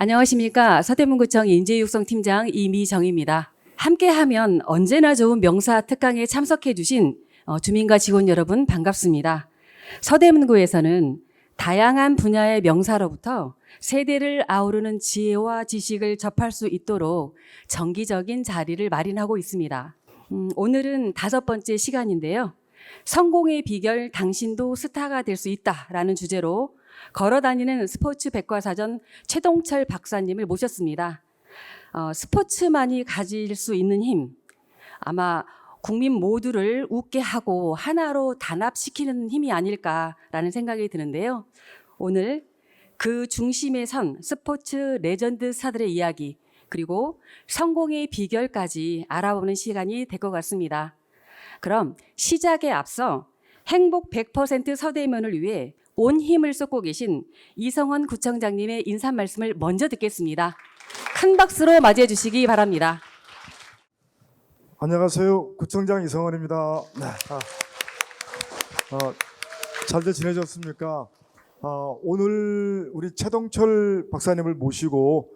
안녕하십니까. 서대문구청 인재육성팀장 이미정입니다. 함께하면 언제나 좋은 명사 특강에 참석해 주신 주민과 직원 여러분 반갑습니다. 서대문구에서는 다양한 분야의 명사로부터 세대를 아우르는 지혜와 지식을 접할 수 있도록 정기적인 자리를 마련하고 있습니다. 오늘은 5번째 시간인데요. 성공의 비결 당신도 스타가 될 수 있다라는 주제로 걸어다니는 스포츠 백과사전 최동철 박사님을 모셨습니다. 스포츠만이 가질 수 있는 힘, 아마 국민 모두를 웃게 하고 하나로 단합시키는 힘이 아닐까라는 생각이 드는데요. 오늘 그 중심에 선 스포츠 레전드 스타들의 이야기, 그리고 성공의 비결까지 알아보는 시간이 될 것 같습니다. 그럼 시작에 앞서 행복 100% 서대문을 위해 온 힘을 쏟고 계신 이성원 구청장님의 인사 말씀을 먼저 듣겠습니다. 큰 박수로 맞이해 주시기 바랍니다. 안녕하세요. 구청장 이성원입니다. 네. 잘들 지내셨습니까? 오늘 우리 최동철 박사님을 모시고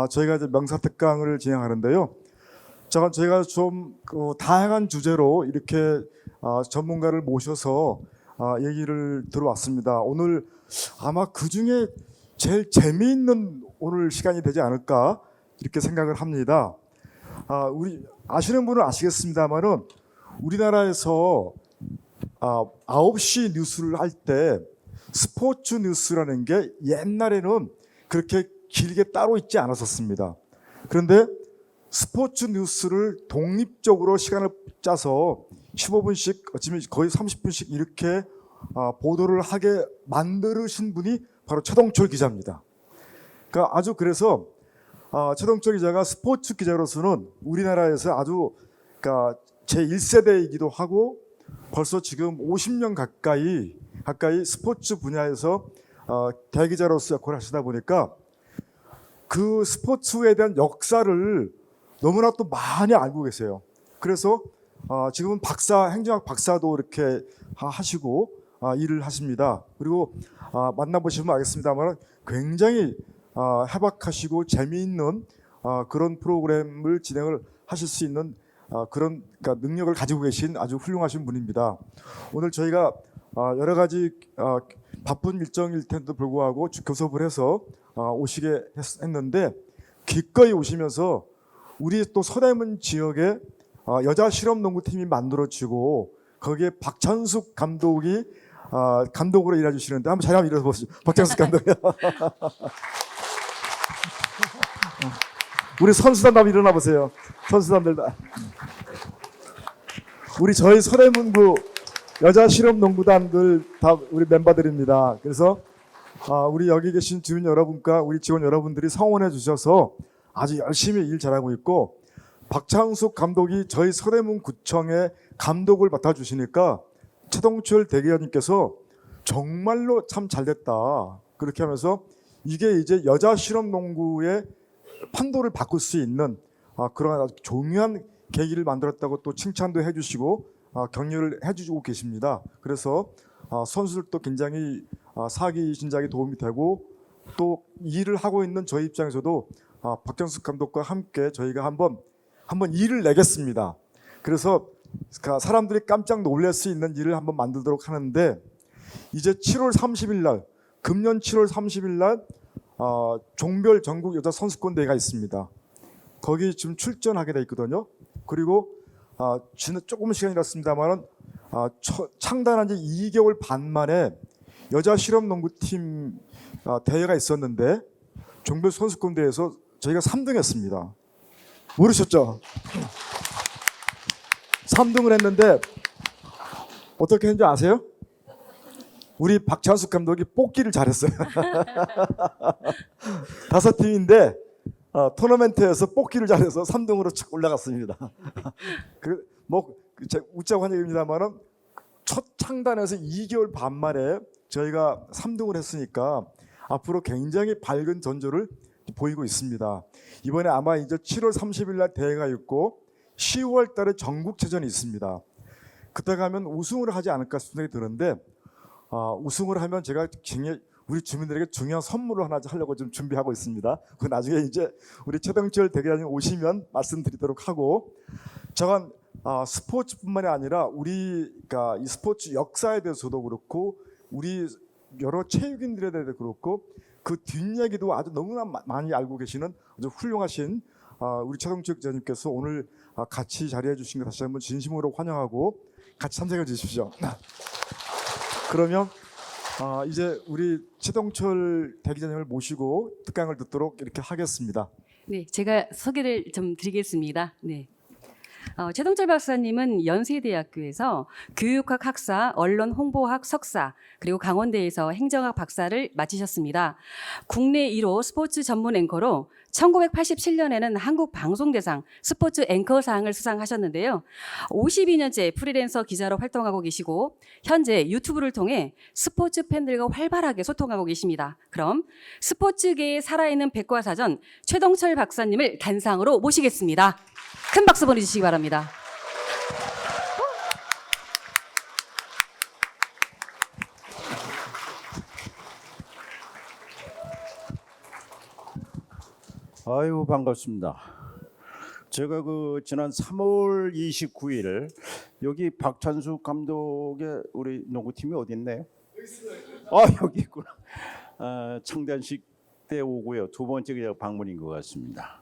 저희가 이제 명사특강을 진행하는데요. 저희가 좀 다양한 주제로 이렇게 전문가를 모셔서 얘기를 들어왔습니다. 오늘 아마 그 중에 제일 재미있는 오늘 시간이 되지 않을까 이렇게 생각을 합니다. 우리 아시는 분은 아시겠습니다만은 우리나라에서 9시 뉴스를 할 때 스포츠 뉴스라는 게 옛날에는 그렇게 길게 따로 있지 않았었습니다. 그런데 스포츠 뉴스를 독립적으로 시간을 짜서 15분씩, 어쩌면 거의 30분씩 이렇게 보도를 하게 만드신 분이 바로 최동철 기자입니다. 그러니까 그래서 최동철 기자가 스포츠 기자로서는 우리나라에서 아주 그러니까 제1세대이기도 하고 벌써 지금 50년 가까이 스포츠 분야에서 대기자로서 역할을 하시다 보니까 그 스포츠에 대한 역사를 너무나 또 많이 알고 계세요. 그래서 지금은 행정학 박사도 이렇게 하시고 일을 하십니다. 그리고 만나보시면 알겠습니다만 굉장히 해박하시고 재미있는 그런 프로그램을 진행을 하실 수 있는 그런 능력을 가지고 계신 아주 훌륭하신 분입니다. 오늘 저희가 여러 가지 바쁜 일정일 텐데도 불구하고 교섭을 해서 오시게 했는데 기꺼이 오시면서 우리 또 서대문 지역에 여자 실업농구팀이 만들어지고 거기에 박찬숙 감독이 감독으로 일해 주시는데 한번 자리 한번 일어서보시죠. 박찬숙 감독이요. 우리 선수단도 한번 일어나 보세요. 선수단들 다. 저희 서대문구 여자 실업농구단들 다 우리 멤버들입니다. 그래서 우리 여기 계신 주민 여러분과 우리 직원 여러분들이 성원해 주셔서 아주 열심히 일 잘하고 있고, 박창숙 감독이 저희 서대문구청의 감독을 맡아주시니까 최동철 대기자님께서 정말로 참 잘됐다 그렇게 하면서 이게 이제 여자 실업농구의 판도를 바꿀 수 있는 그런 아주 중요한 계기를 만들었다고 또 칭찬도 해주시고 격려를 해주고 계십니다. 그래서 선수들도 굉장히 사기 진작에 도움이 되고 또 일을 하고 있는 저희 입장에서도 박정숙 감독과 함께 저희가 한번 일을 내겠습니다. 그래서 사람들이 깜짝 놀랄 수 있는 일을 한번 만들도록 하는데, 이제 7월 30일 날, 금년 7월 30일 날 종별 전국 여자 선수권 대회가 있습니다. 거기 지금 출전하게 돼 있거든요. 그리고 조금 시간이 났습니다만은 창단한 지 2개월 반 만에 여자 실업농구팀 대회가 있었는데 종별 선수권 대회에서 저희가 3등했습니다. 모르셨죠? 3등을 했는데 어떻게 했는지 아세요? 우리 박찬숙 감독이 뽑기를 잘했어요. 5팀인데 토너먼트에서 뽑기를 잘해서 3등으로 착 올라갔습니다. 웃자고 한 얘기입니다만은 첫 창단에서 2개월 반 만에 저희가 3등을 했으니까 앞으로 굉장히 밝은 전조를 보이고 있습니다. 이번에 아마 이제 7월 30일 날 대회가 있고 10월 달에 전국체전이 있습니다. 그때 가면 우승을 하지 않을까 생각이 드는데 우승을 하면 제가 굉장히 우리 주민들에게 중요한 선물을 하나 하려고 좀 준비하고 있습니다. 그 나중에 이제 우리 최동철 대기자님 오시면 말씀드리도록 하고, 저건 스포츠뿐만이 아니라 우리가 이 스포츠 역사에 대해서도 그렇고 우리 여러 체육인들에 대해서도 그렇고 그 뒷얘기도 아주 너무나 많이 알고 계시는 아주 훌륭하신 우리 최동철 기자님께서 오늘 같이 자리해 주신 것 다시 한번 진심으로 환영하고 같이 참석해 주십시오. 그러면 이제 우리 최동철 대기자님을 모시고 특강을 듣도록 이렇게 하겠습니다. 네, 제가 소개를 좀 드리겠습니다. 네. 최동철 박사님은 연세대학교에서 교육학 학사, 언론 홍보학 석사, 그리고 강원대에서 행정학 박사를 마치셨습니다. 국내 1호 스포츠 전문 앵커로 1987년에는 한국방송대상 스포츠 앵커상을 수상하셨는데요. 52년째 프리랜서 기자로 활동하고 계시고 현재 유튜브를 통해 스포츠 팬들과 활발하게 소통하고 계십니다. 그럼 스포츠계에 살아있는 백과사전 최동철 박사님을 단상으로 모시겠습니다. 큰 박수 보내주시기 바랍니다. 아유, 반갑습니다. 제가 지난 3월 29일 여기 박찬수 감독의 우리 농구팀이 어디 있나요? 여기 있구나. 창단식 때 오고요. 두 번째 그냥 방문인 것 같습니다.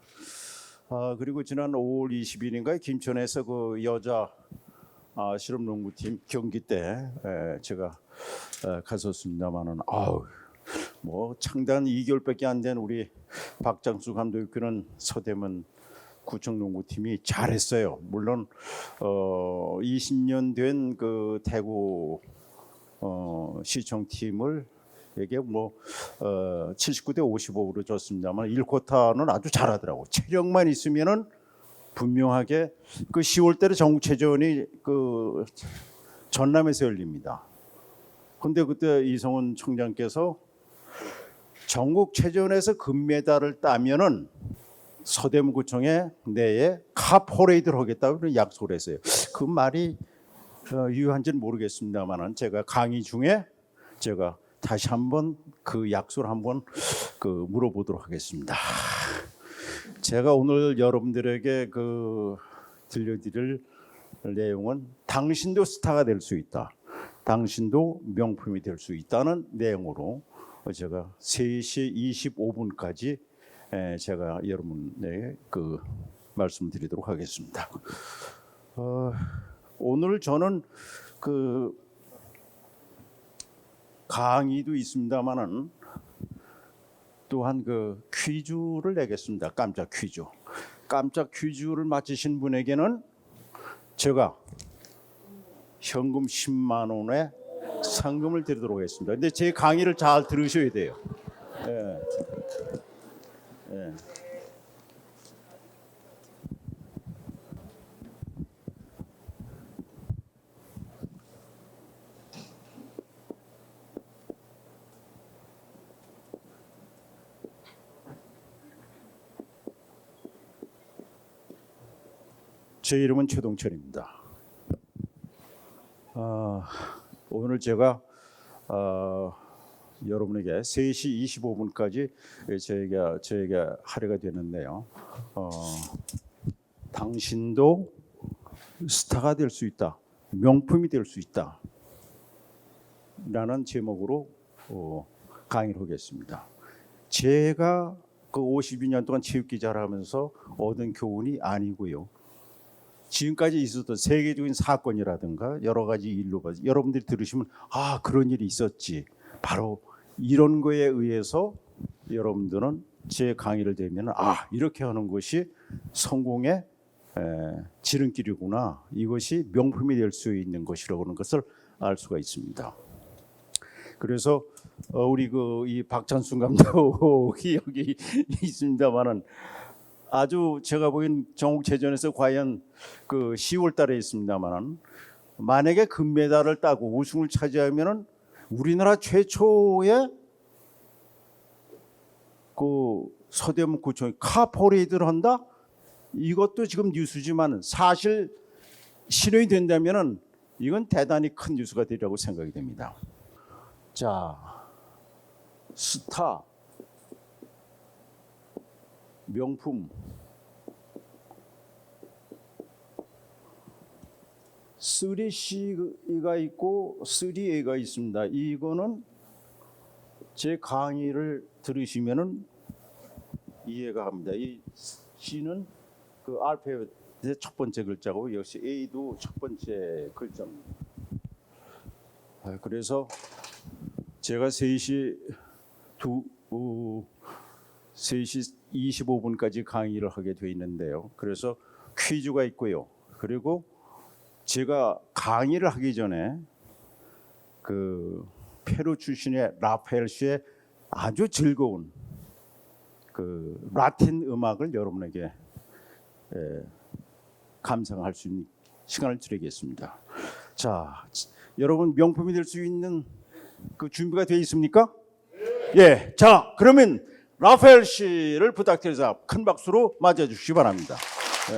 그리고 지난 5월 20일인가에 김천에서 그 여자 실업농구팀 경기 때 제가 갔었습니다만은 뭐 창단 2개월밖에 안 된 우리 박장수 감독이 그런 서대문 구청 농구팀이 잘했어요. 물론 20년 된 그 대구 시청팀을 이게 79대 55로 졌습니다만 1쿼터는 아주 잘하더라고. 체력만 있으면은 분명하게 그 10월 달에 전국체전이 그 전남에서 열립니다. 근데 그때 이성훈 총장께서 전국체전에서 금메달을 따면은 서대문구청에 내에 카퍼레이드를 하겠다고 약속을 했어요. 그 말이 유효한지는 모르겠습니다만은 제가 강의 중에 제가 다시 한번 그 약속을 한번 물어보도록 하겠습니다. 제가 오늘 여러분들에게 들려드릴 내용은 당신도 스타가 될 수 있다. 당신도 명품이 될 수 있다는 내용으로 제가 3시 25분까지 제가 여러분에게 말씀드리도록 하겠습니다. 오늘 저는 강의도 있습니다만은 또한 퀴즈를 내겠습니다. 깜짝 퀴즈. 깜짝 퀴즈를 맞히신 분에게는 제가 현금 10만 원의 상금을 드리도록 하겠습니다. 근데 제 강의를 잘 들으셔야 돼요. 예. 제 이름은 최동철입니다. 오늘 제가 여러분에게 3시 25분까지 저에게 하려가 되는데요. 당신도 스타가 될 수 있다. 명품이 될 수 있다. 라는 제목으로 강의를 하겠습니다. 제가 52년 동안 체육기자를 하면서 얻은 교훈이 아니고요. 지금까지 있었던 세계적인 사건이라든가 여러 가지 일로 여러분들이 들으시면 그런 일이 있었지. 바로 이런 거에 의해서 여러분들은 제 강의를 들으면 이렇게 하는 것이 성공의 지름길이구나. 이것이 명품이 될 수 있는 것이라고 하는 것을 알 수가 있습니다. 그래서 우리 이 박찬수 감독이 여기 있습니다만은 아주 제가 보기엔 전국체전에서 과연 10월 달에 있습니다만은 만약에 금메달을 따고 우승을 차지하면은 우리나라 최초의 서대문 구청이 카퍼레이드를 한다? 이것도 지금 뉴스지만 사실 실현이 된다면은 이건 대단히 큰 뉴스가 되리라고 생각이 됩니다. 자, 스타, 명품, 3C가 있고 3A가 있습니다. 이거는 제 강의를 들으시면은 이해가 갑니다. 이 C는 그 알파벳의 첫 번째 글자고 역시 A도 첫 번째 글자입니다. 그래서 제가 3시 25분까지 강의를 하게 돼 있는데요. 그래서 퀴즈가 있고요. 그리고 제가 강의를 하기 전에 그 페루 출신의 라파엘 씨의 아주 즐거운 그 라틴 음악을 여러분에게 감상할 수 있는 시간을 드리겠습니다. 자, 여러분 명품이 될 수 있는 그 준비가 되어 있습니까? 예. 자, 그러면 라파엘 씨를 부탁드려서 큰 박수로 맞아 주시기 바랍니다. 예.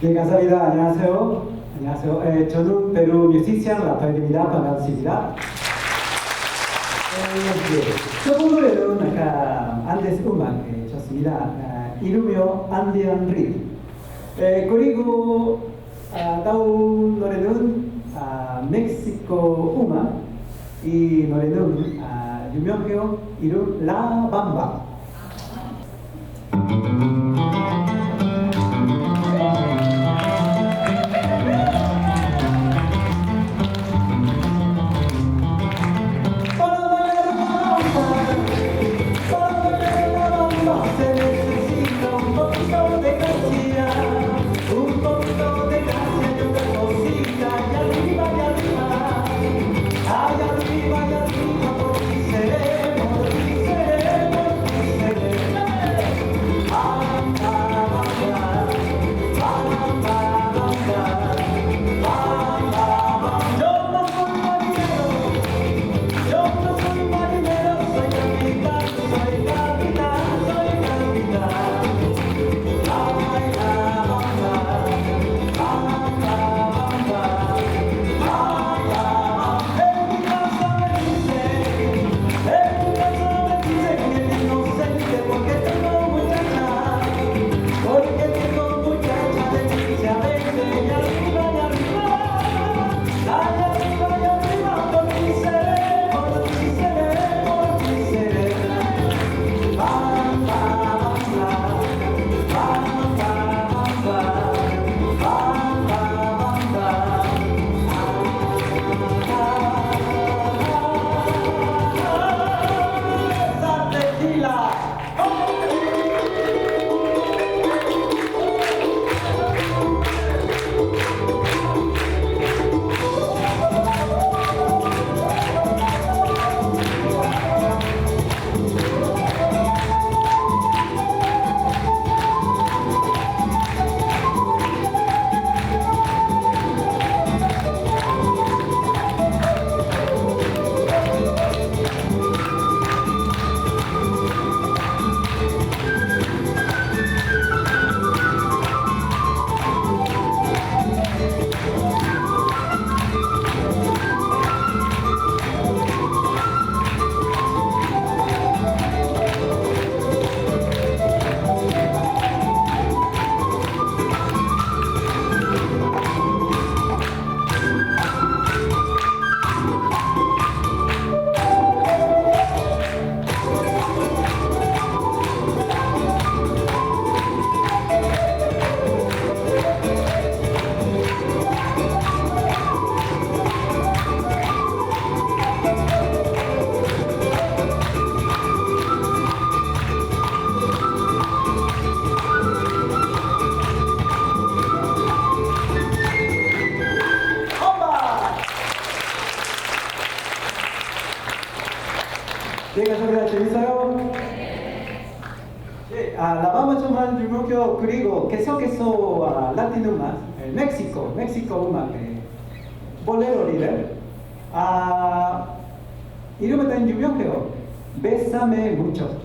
네, 감사합니다. 안녕하세요. 안녕하세요. 저는 페루 뮤지션 라파엘입니다. 반갑습니다. 첫 노래는 아까 안데스 음악 좋습니다. 이름이요 안디안 리드. 그리고 다음 노래는 멕시코 음악. 이 노래는 유명해요. 이름 라밤바. 네, 감사합니다. 재밌어요? 네, 라밤바 정말 유명해요. 그리고 계속해서 라틴 음악, 멕시코 음악, 볼레로 리듬. 이름은 유명해요. Bésame mucho.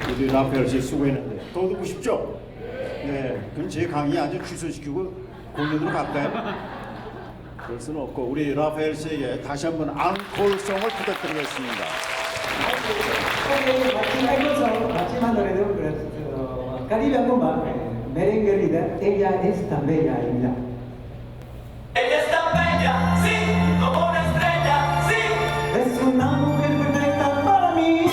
우리 라파엘 씨 수고했는데 더 듣고 싶죠? 네, 그럼 제 강의 아주 취소시키고 공연으로 갈까요? 그럴 수는 없고 우리 라파엘 씨에게 다시 한번 앙콜송을 부탁드리겠습니다. 마지막 노래도 Caribe a Cuba, merengue líder, ella es tan bella입니다. Ella es tan bella, sí, como una estrella, sí. Es una mujer perfecta para mí.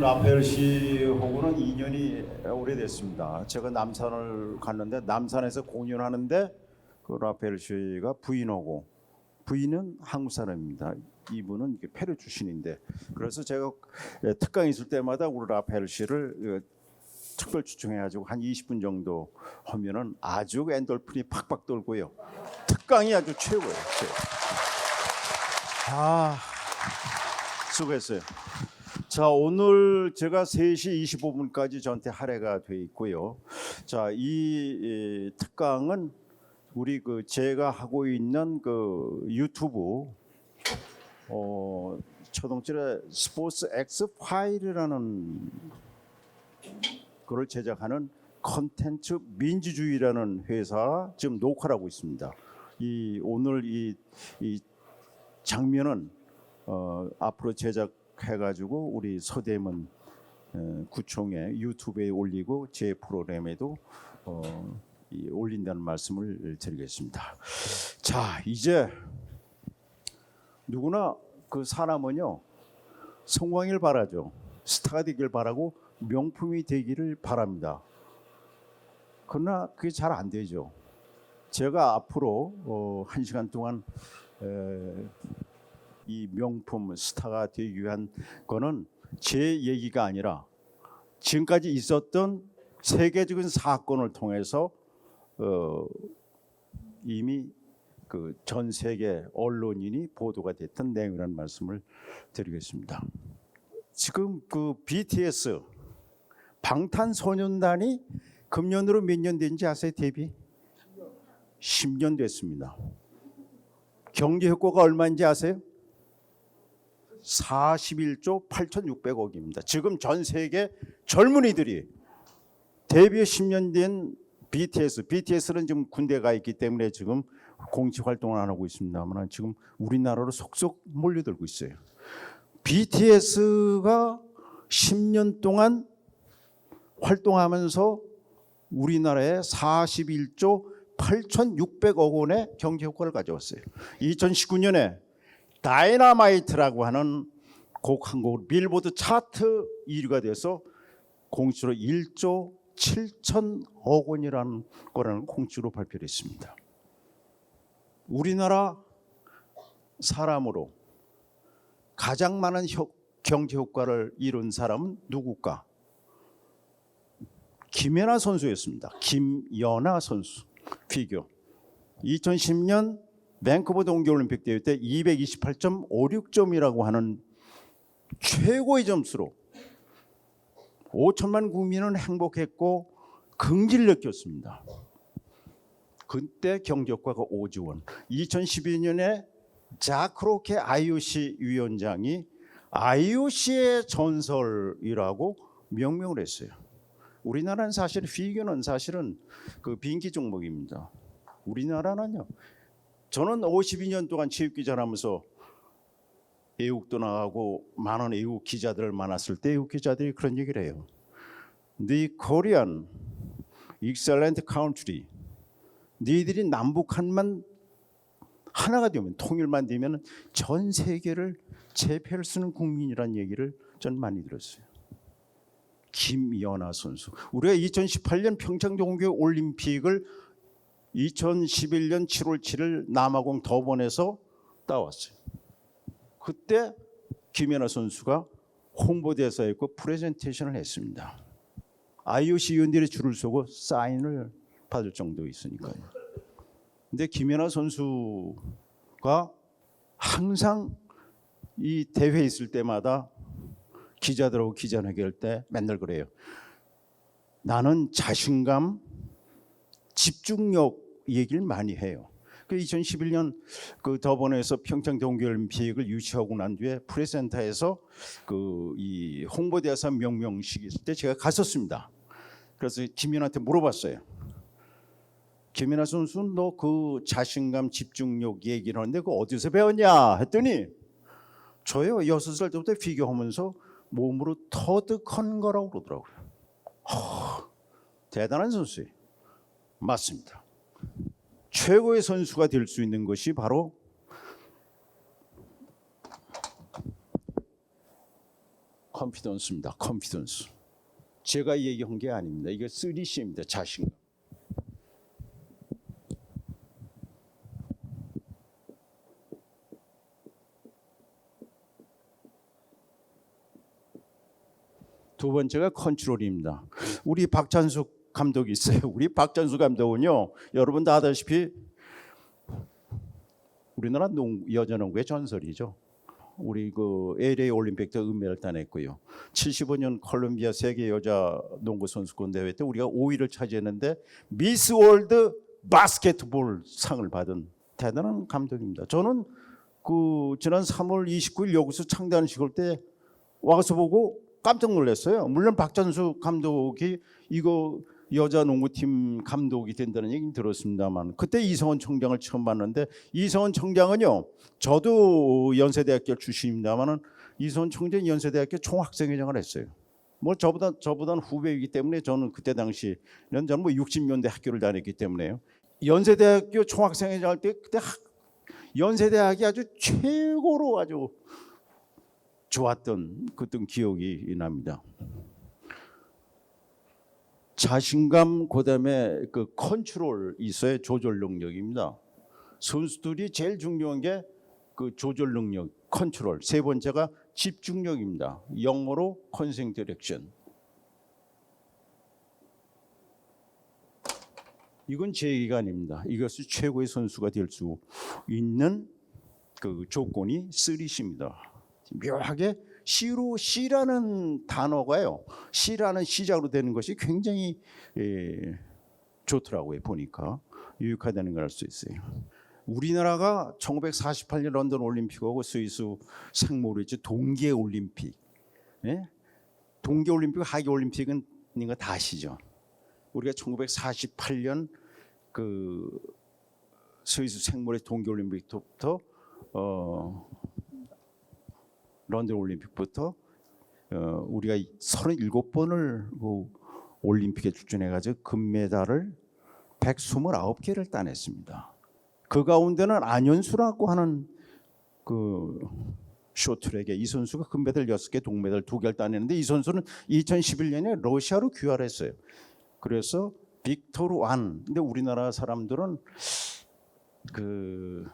라파엘 씨하고는 인연이 오래됐습니다. 제가 남산을 갔는데 남산에서 공연하는데 그 라파엘 씨가 부인하고 부인은 한국 사람입니다. 이분은 페루 출신인데 그래서 제가 특강 있을 때마다 우리 라파엘 씨를 특별 초청해가지고 한 20분 정도 하면은 아주 엔돌핀이 팍팍 돌고요. 특강이 아주 최고예요. 아, 수고했어요. 자, 오늘 제가 3시 25분까지 저한테 할애가 돼 있고요. 자, 이 특강은 우리 제가 하고 있는 유튜브 초동철의 스포츠 X 파일이라는 그걸 제작하는 컨텐츠 민주주의라는 회사 지금 녹화를 하고 있습니다. 오늘 이 장면은 앞으로 제작해가지고 우리 서대문 구청의 유튜브에 올리고 제 프로그램에도 올린다는 말씀을 드리겠습니다. 자, 이제 누구나 그 사람은요 성공하길 바라죠. 스타가 되길 바라고 명품이 되기를 바랍니다. 그러나 그게 잘 안 되죠. 제가 앞으로 1시간 동안 이 명품 스타가 되기 위한 거는 제 얘기가 아니라 지금까지 있었던 세계적인 사건을 통해서 이미 전 세계 언론인이 보도가 됐던 내용이라는 말씀을 드리겠습니다. 지금 BTS 방탄소년단이 금년으로 몇 년 된지 아세요? 데뷔 10년 됐습니다. 경제 효과가 얼마인지 아세요? 41조 8,600억입니다. 지금 전 세계 젊은이들이 데뷔 10년 된 BTS는 지금 군대 가 있기 때문에 지금 공식 활동을 안 하고 있습니다만 지금 우리나라로 속속 몰려들고 있어요. BTS가 10년 동안 활동하면서 우리나라에 41조 8,600억 원의 경제 효과를 가져왔어요. 2019년에 다이너마이트라고 하는 곡 한 곡 빌보드 차트 1위가 돼서 공식으로 1조 7천억 원이라는 거라는 공식으로 발표를 했습니다. 우리나라 사람으로 가장 많은 경제 효과를 이룬 사람은 누굴까? 김연아 선수였습니다. 김연아 선수 피겨. 2010년 밴쿠버 동계올림픽 대회 때 228.56점이라고 하는 최고의 점수로 5천만 국민은 행복했고 긍지를 느꼈습니다. 그때 경제효과가 5조 원. 2012년에 자크로케 IOC 위원장이 IOC의 전설이라고 명명을 했어요. 우리나라는 사실 피겨는 사실은 비인기 종목입니다. 우리나라는요. 저는 52년 동안 체육기자를 하면서 애국도 나가고 많은 애국 기자들을 만났을 때 애국 기자들이 그런 얘기를 해요. The Korean excellent country. 너희들이 남북한만 하나가 되면 통일만 되면 전 세계를 제패할 수 있는 국민이라는 얘기를 전 많이 들었어요. 김연아 선수. 우리가 2018년 평창 동계올림픽을 2011년 7월 7일 남아공 더번에서 따왔어요. 그때 김연아 선수가 홍보대사였고 프레젠테이션을 했습니다. IOC 위원들이 줄을 서고 사인을 받을 정도에 있으니까요. 근데 김연아 선수가 항상 이 대회 있을 때마다 기자들하고 기자회견할 때 맨날 그래요. 나는 자신감, 집중력 얘기를 많이 해요. 2011년 더번에서 평창 동계올림픽을 유치하고 난 뒤에 프레센터에서 이 홍보대사 명명식 있을 때 제가 갔었습니다. 그래서 김연아한테 물어봤어요. 김연아 선수는 너 그 자신감, 집중력 얘기를 하는데 그거 어디서 배웠냐 했더니 저요 6살 때부터 피겨하면서 몸으로 터득한 거라고 그러더라고요. 대단한 선수예요. 맞습니다. 최고의 선수가 될 수 있는 것이 바로 컨피던스입니다. 컨피던스. 제가 얘기한 게 아닙니다. 이게 3C입니다. 자신감. 두 번째가 컨트롤입니다. 우리 박찬숙 감독이 있어요. 우리 박찬숙 감독은요, 여러분 다 아다시피 우리나라 여자 농구의 전설이죠. 우리 그 LA 올림픽 때 은메달 따냈고요. 75년 콜롬비아 세계 여자 농구 선수권 대회 때 우리가 5위를 차지했는데 미스 월드 바스켓볼 상을 받은 대단한 감독입니다. 저는 그 지난 3월 29일 여기서 창단 식을 때 와서 보고 깜짝 놀랐어요. 물론 박찬숙 감독이 이거 여자 농구팀 감독이 된다는 얘기는 들었습니다만 그때 이성원 총장을 처음 봤는데 이성원 총장은요, 저도 연세대학교 출신입니다만은 이성원 총장이 연세대학교 총학생회장을 했어요. 뭐 저보다는 후배이기 때문에 저는 그때 당시에는 저는 뭐 60년대 학교를 다녔기 때문에요. 연세대학교 총학생회장 할 때 그때 연세대학이 아주 최고로 아주 좋았던 그때 기억이 납니다. 자신감, 그다음에 그 컨트롤 있어야 조절 능력입니다. 선수들이 제일 중요한 게 그 조절 능력, 컨트롤. 세 번째가 집중력입니다. 영어로 컨센트렉션. 이건 제 얘기가 아닙니다. 이것이 최고의 선수가 될 수 있는 그 조건이 3C입니다. 묘하게 C라는 단어가요, C라는 시작으로 되는 것이 굉장히 좋더라고요. 보니까 유익하다는 걸 알 수 있어요. 우리나라가 1948년 런던 올림픽하고 스위스 생모르츠 동계 올림픽, 동계 올림픽, 하계 올림픽은 이거 다 아시죠? 우리가 1948년 그 스위스 생모르츠 동계 올림픽부터 런던 올림픽부터 우리가 37번을 그 올림픽에 출전해가지고 금메달을 129개를 따냈습니다. 그 가운데는 안현수라고 하는 그 쇼트랙에 이 선수가 금메달 6개, 동메달 2개를 따냈는데 이 선수는 2011년에 러시아로 귀화했어요. 그래서 빅토르 완. 근데 우리나라 사람들은 그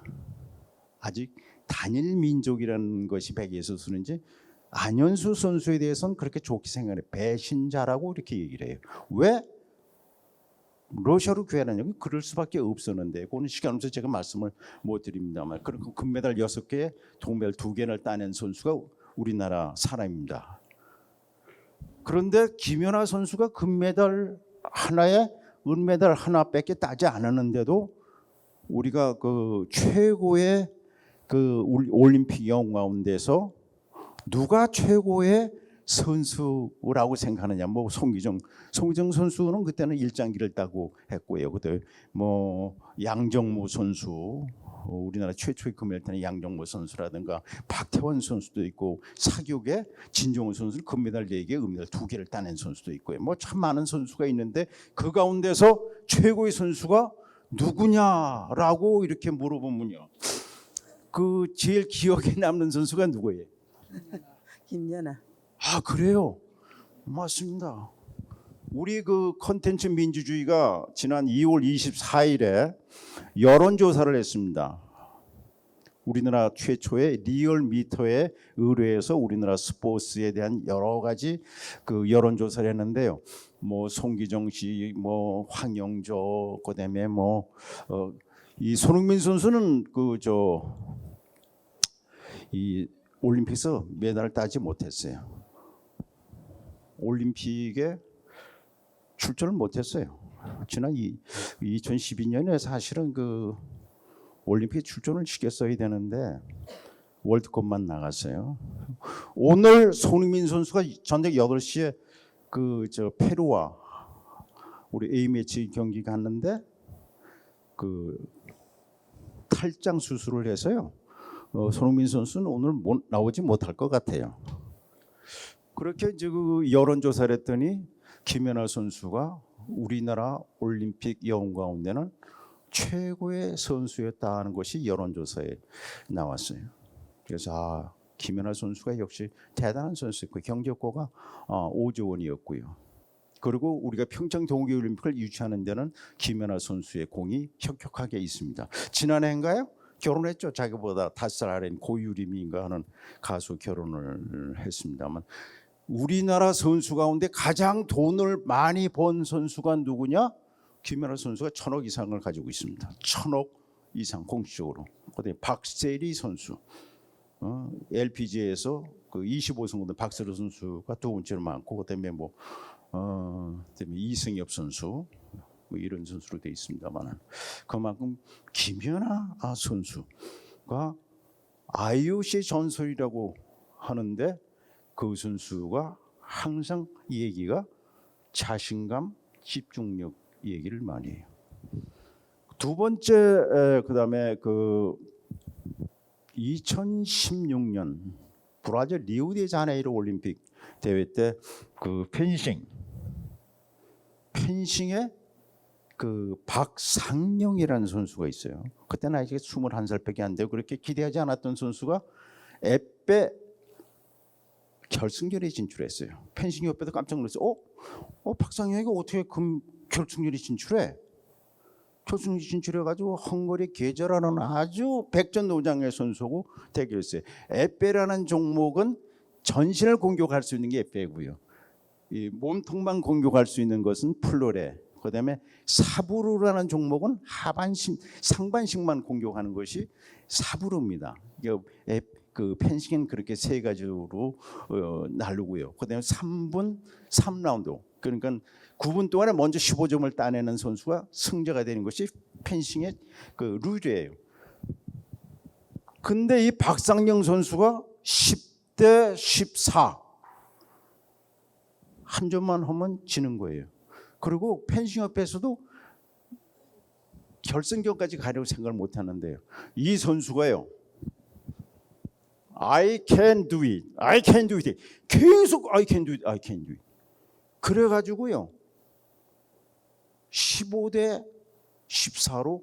아직 단일 민족이라는 것이 백에서 쓰는지 안현수 선수에 대해서는 그렇게 좋게 생각해요. 배신자라고 이렇게 얘기를 해요. 왜 러시아로 귀화하냐면 그럴 수밖에 없었는데 그거는 시간 없어서 제가 말씀을 못 드립니다만 그리고 금메달 6개, 동메달 2개를 따낸 선수가 우리나라 사람입니다. 그런데 김연아 선수가 금메달 하나에 은메달 하나밖에 따지 않았는데도 우리가 그 최고의 그 올림픽 영웅 가운데서 누가 최고의 선수라고 생각하느냐? 뭐 송기정 선수는 그때는 일장기를 따고 했고요. 그때 뭐 양정모 선수, 우리나라 최초의 금메달 따는 양정모 선수라든가 박태원 선수도 있고 사격에 진정호 선수는 금메달 4개, 은메달 2개를 따낸 선수도 있고요. 뭐 참 많은 선수가 있는데 그 가운데서 최고의 선수가 누구냐라고 이렇게 물어보면요. 그 제일 기억에 남는 선수가 누구예요? 김연아. 아, 그래요? 맞습니다. 우리 그 컨텐츠 민주주의가 지난 2월 24일에 여론조사를 했습니다. 우리나라 최초의 리얼미터에 의뢰해서 우리나라 스포츠에 대한 여러 가지 그 여론조사를 했는데요. 뭐 송기정 씨, 뭐 황영조, 그다음에 이 손흥민 선수는 이 올림픽에서 메달을 따지 못했어요. 올림픽에 출전을 못했어요. 지난 2012년에 사실은 그 올림픽에 출전을 시켰어야 되는데 월드컵만 나갔어요. 오늘 손흥민 선수가 저녁 8시에 페루와 우리 A매치 경기 갔는데 그 탈장 수술을 해서요. 손흥민 선수는 오늘 나오지 못할 것 같아요. 그렇게 이제 그 여론조사를 했더니 김연아 선수가 우리나라 올림픽 영웅 가운데는 최고의 선수였다는 것이 여론조사에 나왔어요. 그래서 김연아 선수가 역시 대단한 선수였고 경제효과가 5조 원이었고요. 그리고 우리가 평창 동계올림픽을 유치하는 데는 김연아 선수의 공이 혁혁하게 있습니다. 지난해인가요? 결혼했죠. 자기보다 5살 아래인 고유림인가 하는 가수 결혼을 했습니다만 우리나라 선수 가운데 가장 돈을 많이 번 선수가 누구냐? 김연아 선수가 1,000억 이상을 가지고 있습니다. 1,000억 이상 공식적으로. 그다음에 박세리 선수, LPGA에서 그 25승 박세리 선수가 두 번째로 많고 그다음에 그다음에 이승엽 선수 이런 선수로 돼 있습니다만 그만큼 김연아 선수가 IOC 전설이라고 하는데 그 선수가 항상 이 얘기가 자신감, 집중력 얘기를 많이 해요. 두 번째 그다음에 그 2016년 브라질 리우데자네이루 올림픽 대회 때 그 펜싱에 그 박상영이라는 선수가 있어요. 그때 나이가 21살밖에 안 되고 그렇게 기대하지 않았던 선수가 에페 결승전에 진출했어요. 펜싱 협회도 깜짝 놀랐어요. 박상영이가 어떻게 결승전에 진출해? 결승전 진출해가지고 헝가리 계절하는 아주 백전노장의 선수고 대결했어요. 에페라는 종목은 전신을 공격할 수 있는 게 에페고요. 이 몸통만 공격할 수 있는 것은 플로레. 그다음에 사부르라는 종목은 하반신, 상반신만 공격하는 것이 사부르입니다. 그 펜싱은 그렇게 세 가지로 나누고요. 그다음에 3분 3라운드. 그러니까 9분 동안에 먼저 15점을 따내는 선수가 승자가 되는 것이 펜싱의 그 룰이에요. 근데 이 박상영 선수가 10대 14 한 점만 하면 지는 거예요. 그리고 펜싱협회에서도 결승전까지 가려고 생각을 못 하는데요. 이 선수가요. I can do it. I can do it. 계속 I can do it. I can do it. 그래가지고요. 15대 14로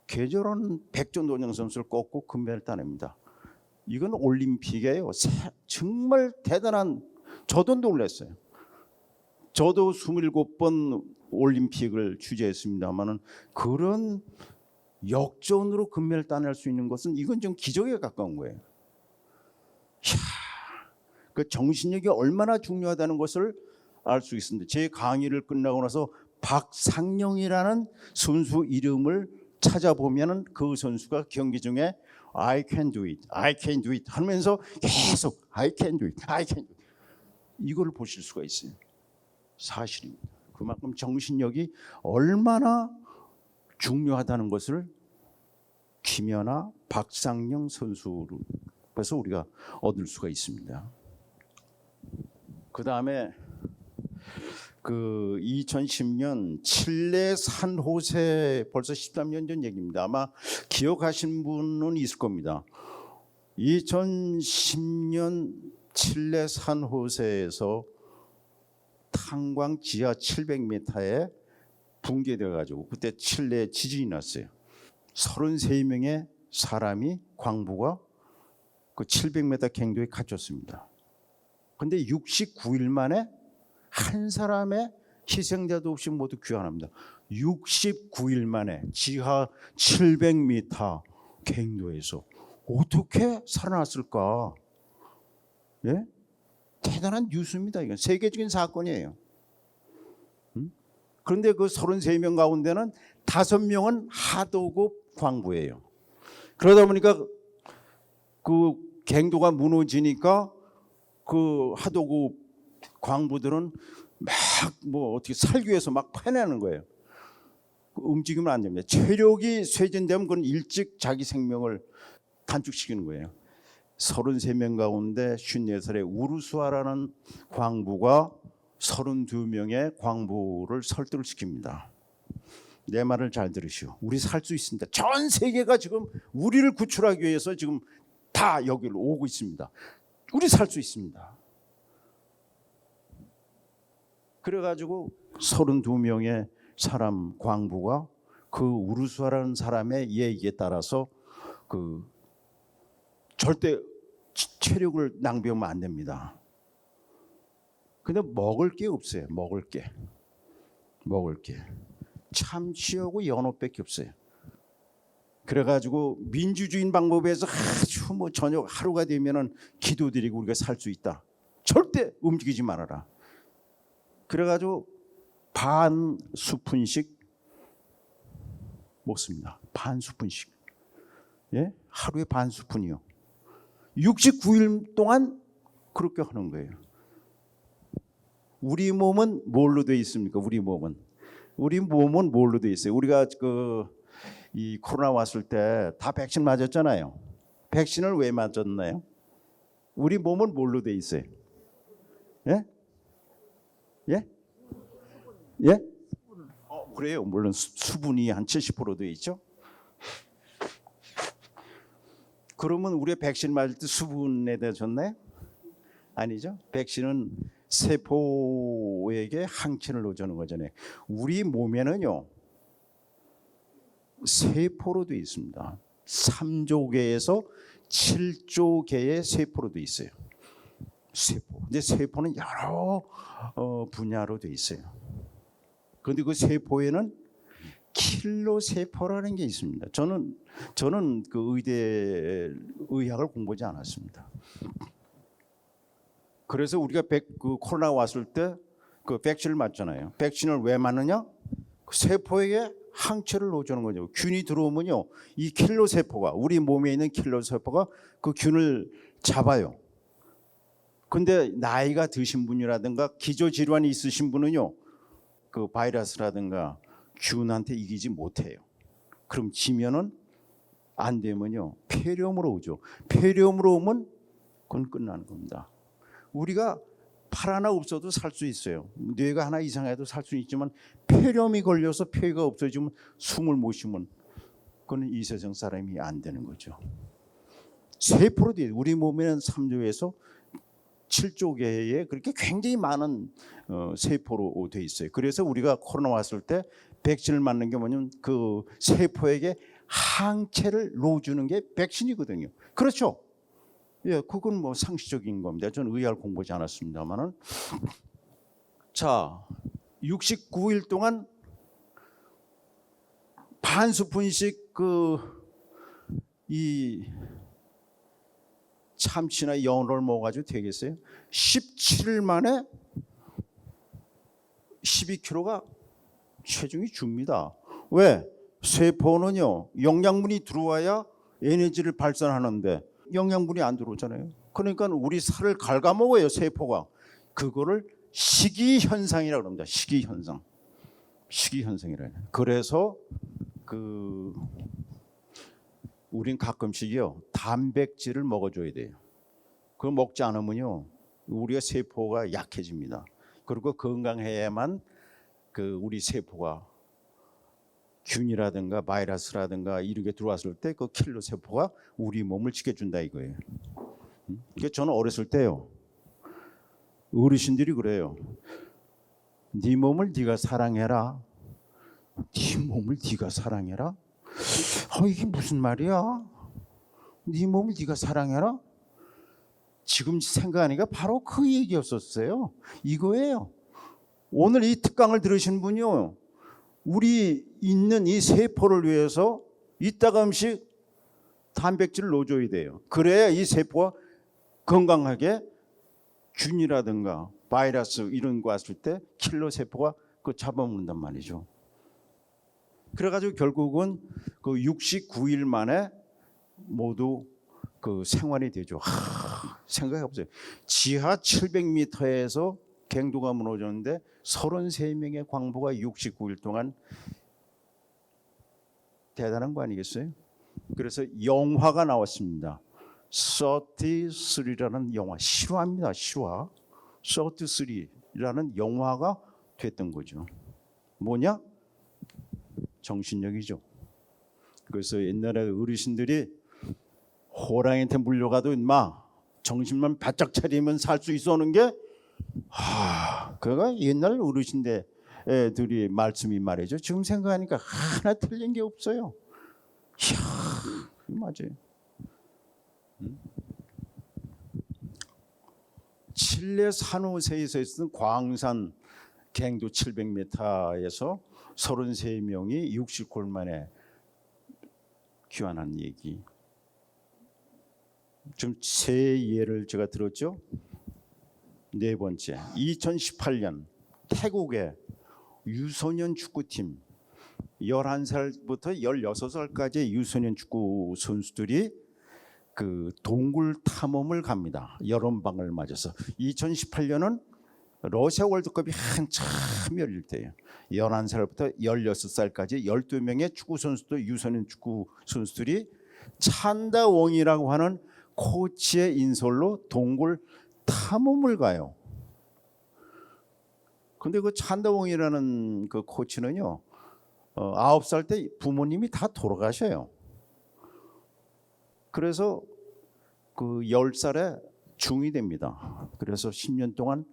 계절한 백전도령 선수를 꺾고 금메달을 따냅니다. 이건 올림픽이에요. 정말 대단한, 저도 놀랐어요. 저도 27번 올림픽을 취재했습니다만은 그런 역전으로 금메달을 따낼 수 있는 것은 이건 좀 기적에 가까운 거예요. 이야, 그 정신력이 얼마나 중요하다는 것을 알 수 있습니다. 제 강의를 끝나고 나서 박상영이라는 선수 이름을 찾아보면은 그 선수가 경기 중에 I can do it, I can do it 하면서 계속 I can do it, I can do it 이걸 보실 수가 있어요. 사실입니다. 그만큼 정신력이 얼마나 중요하다는 것을 김연아, 박상영 선수로서 우리가 얻을 수가 있습니다. 그 다음에 그 2010년 칠레 산호세 벌써 13년 전 얘기입니다. 아마 기억하신 분은 있을 겁니다. 2010년 칠레 산호세에서 탄광 지하 700m에 붕괴되어 가지고 그때 칠레에 지진이 났어요. 33명의 사람이 광부가 그 700m 갱도에 갇혔습니다. 근데 69일 만에 한 사람의 희생자도 없이 모두 귀환합니다. 69일 만에 지하 700m 갱도에서 어떻게 살아났을까? 예? 대단한 뉴스입니다. 이건 세계적인 사건이에요. 그런데 그 33명 가운데는 5명은 하도급 광부예요. 그러다 보니까 그 갱도가 무너지니까 그 하도급 광부들은 막 어떻게 살기 위해서 막 파내는 거예요. 움직이면 안 됩니다. 체력이 쇠진되면 그건 일찍 자기 생명을 단축시키는 거예요. 33명 가운데 54살의 우르수아라는 광부가 32명의 광부를 설득을 시킵니다. 내 말을 잘 들으시오. 우리 살 수 있습니다. 전 세계가 지금 우리를 구출하기 위해서 지금 다 여기로 오고 있습니다. 우리 살 수 있습니다. 그래가지고 32명의 사람 광부가 그 우르수아라는 사람의 얘기에 따라서 그 절대 체력을 낭비하면 안 됩니다. 근데 먹을 게 없어요. 먹을 게. 참치하고 연어밖에 없어요. 그래가지고 민주주의 방법에서 아주 뭐 저녁 하루가 되면은 기도드리고 우리가 살 수 있다. 절대 움직이지 말아라. 그래가지고 반 스푼씩 먹습니다. 반 스푼씩. 예? 하루에 반 스푼이요. 69일 동안 그렇게 하는 거예요. 우리 몸은 뭘로 되어 있습니까? 우리 몸은 뭘로 되어 있어요? 우리가 이 코로나 왔을 때 다 백신 맞았잖아요. 백신을 왜 맞았나요? 우리 몸은 뭘로 되어 있어요? 예? 예? 예? 그래요. 물론 수분이 한 70% 되어 있죠. 그러면 우리가 백신 맞을 때 수분에 대해 줬나요? 아니죠. 백신은 세포에게 항체를 넣어주는 거잖아요. 우리 몸에는요, 세포로 되어 있습니다. 3조 개에서 7조 개의 세포로 되어 있어요. 세포. 근데 세포는 여러 분야로 되어 있어요. 그런데 그 세포에는 킬러 세포라는 게 있습니다. 저는 그 의학을 공부하지 않았습니다. 그래서 우리가 그 코로나 왔을 때 그 백신을 맞잖아요. 백신을 왜 맞느냐? 세포에게 항체를 넣어주는 거죠. 균이 들어오면요, 이 킬러 세포가, 우리 몸에 있는 킬러 세포가 그 균을 잡아요. 근데 나이가 드신 분이라든가 기저질환이 있으신 분은요, 그 바이러스라든가 균한테 이기지 못해요. 그럼 지면은 안 되면요, 폐렴으로 오죠. 폐렴으로 오면 그건 끝나는 겁니다. 우리가 팔 하나 없어도 살 수 있어요. 뇌가 하나 이상해도 살 수 있지만 폐렴이 걸려서 폐가 없어지면 숨을 못 쉬면 그건 이 세상 사람이 안 되는 거죠. 세포로 돼 우리 몸에는 3조에서 7조 개의 그렇게 굉장히 많은 세포로 돼 있어요. 그래서 우리가 코로나 왔을 때 백신을 맞는 게 뭐냐면 그 세포에게 항체를 넣어주는 게 백신이거든요. 그렇죠? 예, 그건 뭐 상식적인 겁니다. 저는 의학을 공부하지 않았습니다만은. 자, 69일 동안 반 스푼씩 이 참치나 연어를 먹어가지고 되겠어요? 17일 만에 12kg가 체중이 줍니다. 왜? 세포는요, 영양분이 들어와야 에너지를 발산하는데 영양분이 안 들어오잖아요. 그러니까 우리 살을 갉아먹어요, 세포가. 그거를 식이현상이라고 합니다. 식이현상. 식이현상이라. 그래서 우린 가끔씩요, 단백질을 먹어줘야 돼요. 그거 먹지 않으면요, 우리가 세포가 약해집니다. 그리고 건강해야만 우리 세포가 균이라든가 바이러스라든가 이런 게 들어왔을 때 그 킬러 세포가 우리 몸을 지켜준다 이거예요. 그러니까 저는 어렸을 때요, 어르신들이 그래요. 네 몸을 네가 사랑해라. 네 몸을 네가 사랑해라? 이게 무슨 말이야? 네 몸을 네가 사랑해라? 지금 생각하니까 바로 그 얘기였었어요. 이거예요. 오늘 이 특강을 들으신 분이요, 우리 있는 이 세포를 위해서 이따금씩 단백질을 넣어줘야 돼요. 그래야 이 세포가 건강하게 균이라든가 바이러스 이런 거 왔을 때 킬러 세포가 잡아먹는단 말이죠. 그래가지고 결국은 69일 만에 모두 생활이 되죠. 생각해보세요. 지하 700m에서 갱도가 무너졌는데 33명의 광부가 69일 동안, 대단한 거 아니겠어요? 그래서 영화가 나왔습니다. 33라는 영화, 실화입니다. 실화. 33라는 영화가 됐던 거죠. 뭐냐? 정신력이죠. 그래서 옛날에 어르신들이 호랑이한테 물려가도 인마 정신만 바짝 차리면 살 수 있어 하는 게, 그가 옛날 어르신들이 말씀이 말이죠. 지금 생각하니까 하나 틀린 게 없어요. 이야, 맞아요. 칠레 산호세에서 있었던 광산 갱도 700m에서 33명이 60골 만에 귀환한 얘기. 좀 세 예를 제가 들었죠. 네 번째, 2018년 태국의 유소년 축구팀 11살부터 16살까지 유소년 축구 선수들이 그 동굴 탐험을 갑니다. 여름방을 맞아서. 2018년은 러시아 월드컵이 한참 열릴 때예요. 11살부터 16살까지 12명의 축구 선수들, 유소년 축구 선수들이 찬다웡이라고 하는 코치의 인솔로 동굴 탐험을 가요. 근데 그 찬다웡이라는 그 코치는요, 9살 때 부모님이 다 돌아가셔요. 그래서 그 10살에 중이 됩니다. 그래서 10년 동안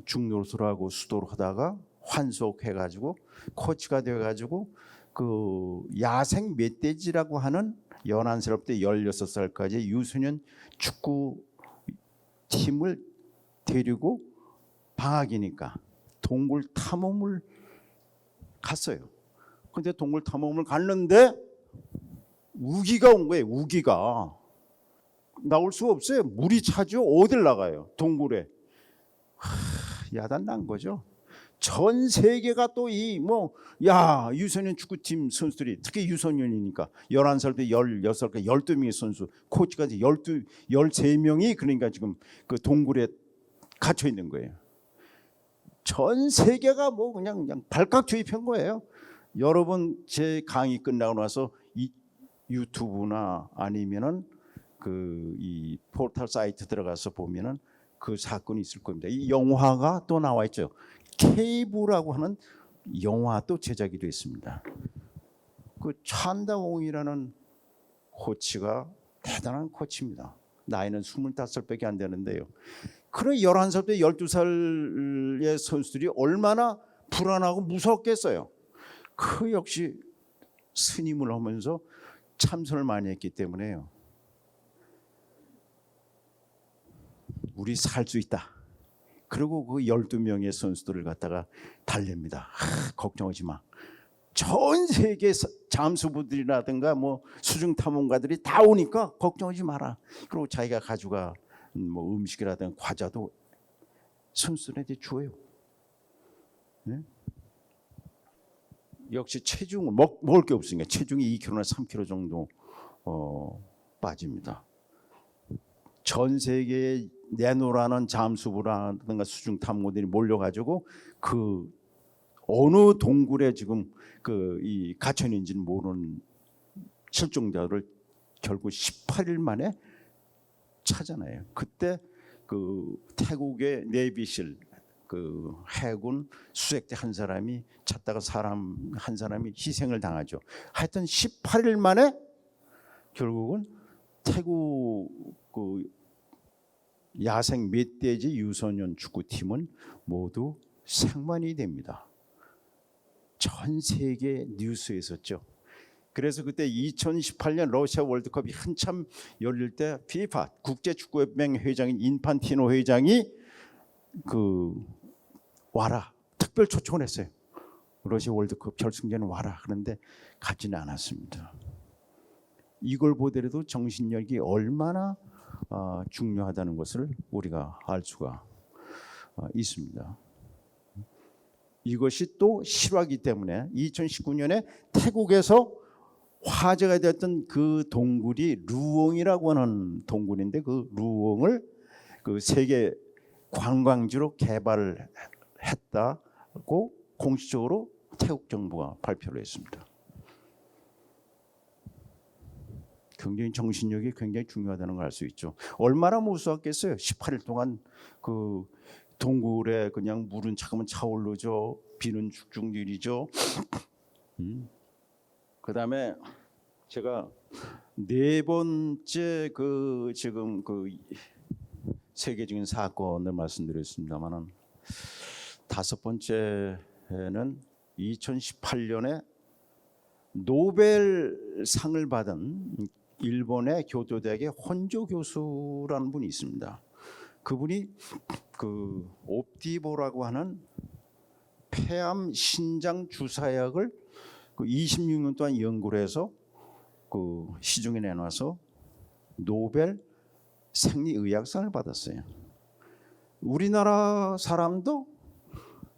중노릇을 하고 수도를 하다가 환속해가지고 코치가 돼가지고 그 야생 멧돼지라고 하는 11살부터 16살까지 유소년 축구 팀을 데리고 방학이니까 동굴 탐험을 갔어요. 근데 동굴 탐험을 갔는데 우기가 온 거예요. 우기가 나올 수가 없어요. 물이 차죠. 어딜 나가요? 동굴에. 야단 난 거죠. 전 세계가 또 이 유소년 축구팀 선수들이 특히 유소년이니까 11살부터 16살까지 12명의 선수, 코치까지 13명이 그러니까 지금 그 동굴에 갇혀 있는 거예요. 전 세계가 그냥 발칵 주입한 거예요. 여러분 제 강의 끝나고 나서 이 유튜브나 아니면은 그 이 포털 사이트 들어가서 보면은 그 사건이 있을 겁니다. 이 영화가 또 나와 있죠. 케이브라고 하는 영화도 제작이 됐습니다. 그 찬다옹이라는 코치가 대단한 코치입니다. 나이는 25살밖에 안 되는데요. 그런 11살부터 12살의 선수들이 얼마나 불안하고 무섭겠어요. 그 역시 스님을 하면서 참선을 많이 했기 때문에요. 우리 살 수 있다. 그리고 그 12명의 선수들을 갖다가 달랩니다. 걱정하지 마. 전 세계 잠수부들이라든가 수중 탐험가들이 다 오니까 걱정하지 마라. 그리고 자기가 가져가 음식이라든가 과자도 선수들한테 줘요. 네? 역시 체중을 먹을 게 없으니까 체중이 2kg나 3kg 정도 빠집니다. 전 세계에 내노라는 잠수부라든가 수중 탐험가들이 몰려가지고 그 어느 동굴에 지금 이 갇혀 있는지는 모르는 실종자를 결국 18일 만에 찾아내요. 그때 그 태국의 내비실 그 해군 수색대 한 사람이 찾다가 사람 한 사람이 희생을 당하죠. 하여튼 18일 만에 결국은 태국 그 야생 멧돼지 유소년 축구팀은 모두 생만이 됩니다. 전 세계 뉴스에 있었죠. 그래서 그때 2018년 러시아 월드컵이 한참 열릴 때 FIFA 국제축구연맹 회장인 인판티노 회장이 와라 특별 초청을 했어요. 러시아 월드컵 결승전에 와라. 그런데 가지는 않았습니다. 이걸 보더라도 정신력이 얼마나 중요하다는 것을 우리가 알 수가 있습니다. 이것이 또 실화이기 때문에 2019년에 태국에서 화제가 되었던 그 동굴이 루옹이라고 하는 동굴인데 그 루옹을 그 세계 관광지로 개발을 했다고 공식적으로 태국 정부가 발표를 했습니다. 굉장히 정신력이 굉장히 중요하다는 걸 알 수 있죠. 얼마나 무서웠겠어요. 18일 동안 그 동굴에 그냥 물은 차가면 차오르죠. 비는 죽죽 내리죠. 그다음에 제가 네 번째 그 지금 그 세계적인 사건을 말씀드렸습니다만은 다섯 번째는 2018년에 노벨상을 받은 일본의 교토대학의 혼조 교수라는 분이 있습니다. 그분이 그 옵디보라고 하는 폐암 신장 주사약을 그 26년 동안 연구를 해서 그 시중에 내놔서 노벨 생리의학상을 받았어요. 우리나라 사람도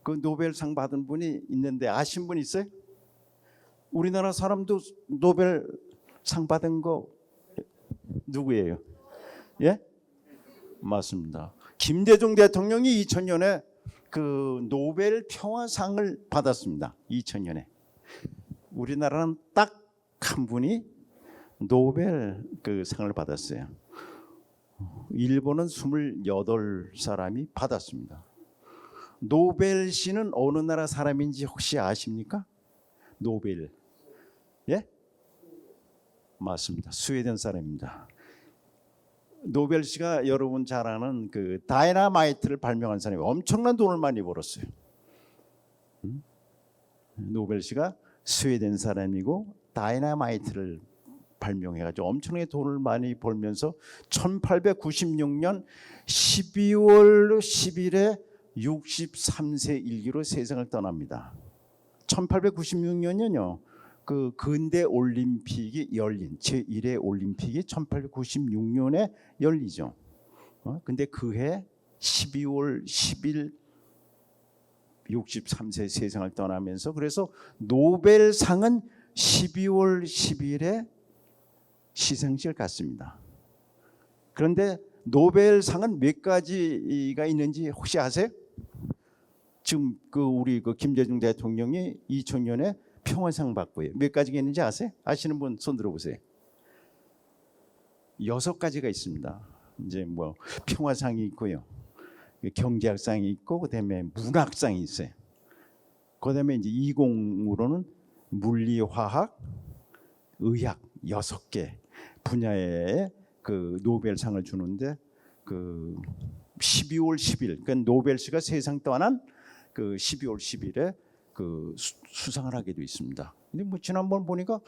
그 노벨상 받은 분이 있는데 아신 분 있어요? 우리나라 사람도 노벨상 받은 거 누구예요? 예? 맞습니다. 김대중 대통령이 2000년에 그 노벨 평화상을 받았습니다. 2000년에. 우리나라는 딱 한 분이 노벨 그 상을 받았어요. 일본은 28사람이 받았습니다. 노벨 씨는 어느 나라 사람인지 혹시 아십니까? 노벨. 예? 맞습니다. 스웨덴 사람입니다. 노벨 씨가 여러분 잘 아는 그 다이너마이트를 발명한 사람이 엄청난 돈을 많이 벌었어요. 노벨 씨가 스웨덴 사람이고 다이너마이트를 발명해가지고 엄청나게 돈을 많이 벌면서 1896년 12월 10일에 63세 일기로 세상을 떠납니다. 1896년은요. 그 근대 올림픽이 열린 제1회 올림픽이 1896년에 열리죠. 근데 그해 12월 10일 63세 세상을 떠나면서 그래서 노벨상은 12월 10일에 시상식을 갖습니다. 그런데 노벨상은 몇 가지가 있는지 혹시 아세요? 지금 그 우리 그 김대중 대통령이 2000년에 평화상 받고요. 몇 가지가 있는지 아세요? 아시는 분 손 들어보세요. 6가지가 있습니다. 이제 뭐 평화상이 있고요, 경제학상이 있고, 그다음에 문학상이 있어요. 그다음에 이제 20으로는 물리, 화학, 의학 6개 분야에 그 노벨상을 주는데 그 12월 10일, 그러니까 노벨씨가 세상 떠난 그 12월 10일에 그 수상을 하게 돼 있습니다. 근데 뭐 지난번 보니까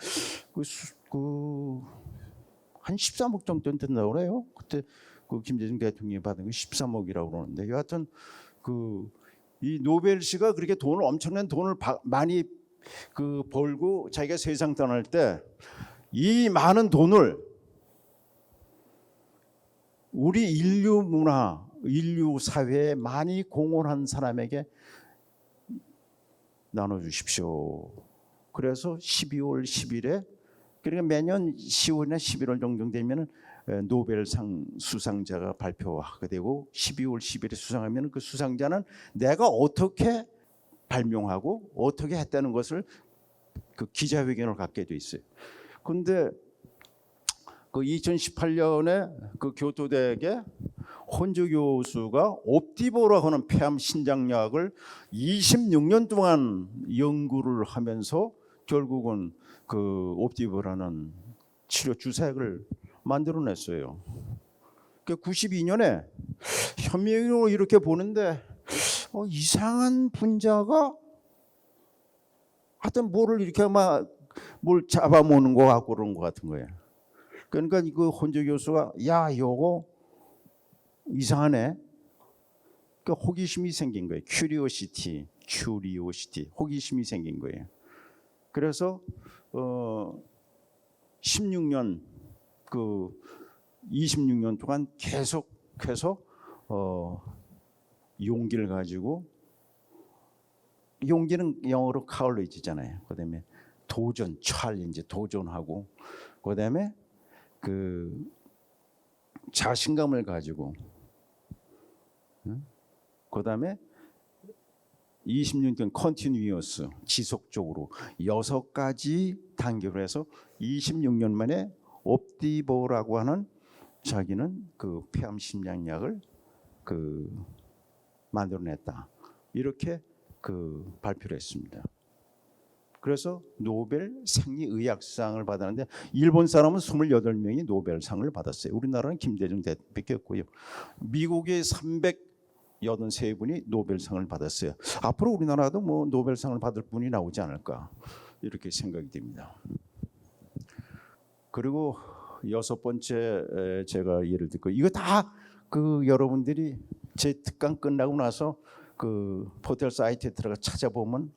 한 13억 정도 된다고 그래요. 그때 그 김대중 대통령이 받은 게 13억이라고 그러는데 여하튼 그 이 노벨씨가 그렇게 돈을 엄청난 돈을 많이 그 벌고 자기가 세상 떠날 때 이 많은 돈을 우리 인류 문화, 인류 사회에 많이 공헌한 사람에게 나눠주십시오. 그래서 12월 10일에 그러니까 매년 10월이나 11월 정도 되면 노벨상 수상자가 발표하게 되고 12월 10일에 수상하면 그 수상자는 내가 어떻게 발명하고 어떻게 했다는 것을 그 기자회견을 갖게 돼 있어요. 그런데 그 2018년에 그 교토대학의 혼주 교수가 옵디보라고 하는 폐암 신장약을 26년 동안 연구를 하면서 결국은 그 옵디보라는 치료 주사약을 만들어냈어요. 그 92년에 현미경으로 이렇게 보는데 이상한 분자가 하여튼 뭐를 이렇게 막 뭘 잡아먹는 것 같고 그런 것 같은 거예요. 그러니까 그 혼주 교수가 야 요거 이상하네. 그 호기심이 생긴 거예요. 큐리오시티, 호기심이 생긴 거예요. 그래서 16년 그 26년 동안 계속해서 용기를 가지고, 용기는 영어로 카울리지잖아요. 그다음에 도전, 챌린지, 도전하고, 그다음에 그 자신감을 가지고, 그다음에 20년 컨티뉴어스, 지속적으로 6가지 단계로 해서 26년 만에 옵디보라고 하는 자기는 그 폐암 신장약을 그 만들어냈다. 이렇게 그 발표를 했습니다. 그래서 노벨 생리의학상을 받았는데 일본 사람은 28명이 노벨상을 받았어요. 우리나라는 김대중 대통령밖에 없고요. 미국의 383분이 노벨상을 받았어요. 앞으로 우리나라도 뭐 노벨상을 받을 분이 나오지 않을까 이렇게 생각이 됩니다. 그리고 6번째 제가 예를 들고 이거 다 그 여러분들이 제 특강 끝나고 나서 그 포털 사이트에 들어가 찾아보면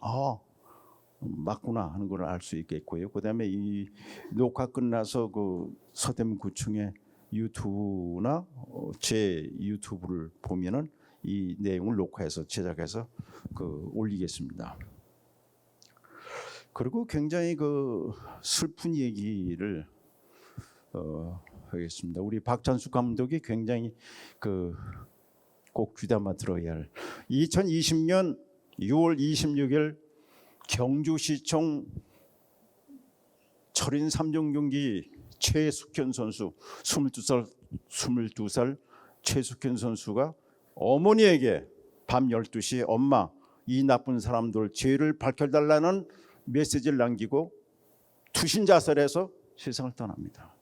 맞구나 하는 걸 알 수 있겠고요. 그다음에 이 녹화 끝나서 그 서대문구청의 유튜브나 제 유튜브를 보면은 이 내용을 녹화해서 제작해서 그 올리겠습니다. 그리고 굉장히 그 슬픈 얘기를 하겠습니다. 우리 박찬숙 감독이 굉장히 그 꼭 귀담아 들어야 할 2020년 6월 26일 경주시청 철인 3종 경기 최숙현 선수 22살 최숙현 선수가 어머니에게 밤 12시에 엄마 이 나쁜 사람들 죄를 밝혀달라는 메시지를 남기고 투신 자살해서 세상을 떠납니다.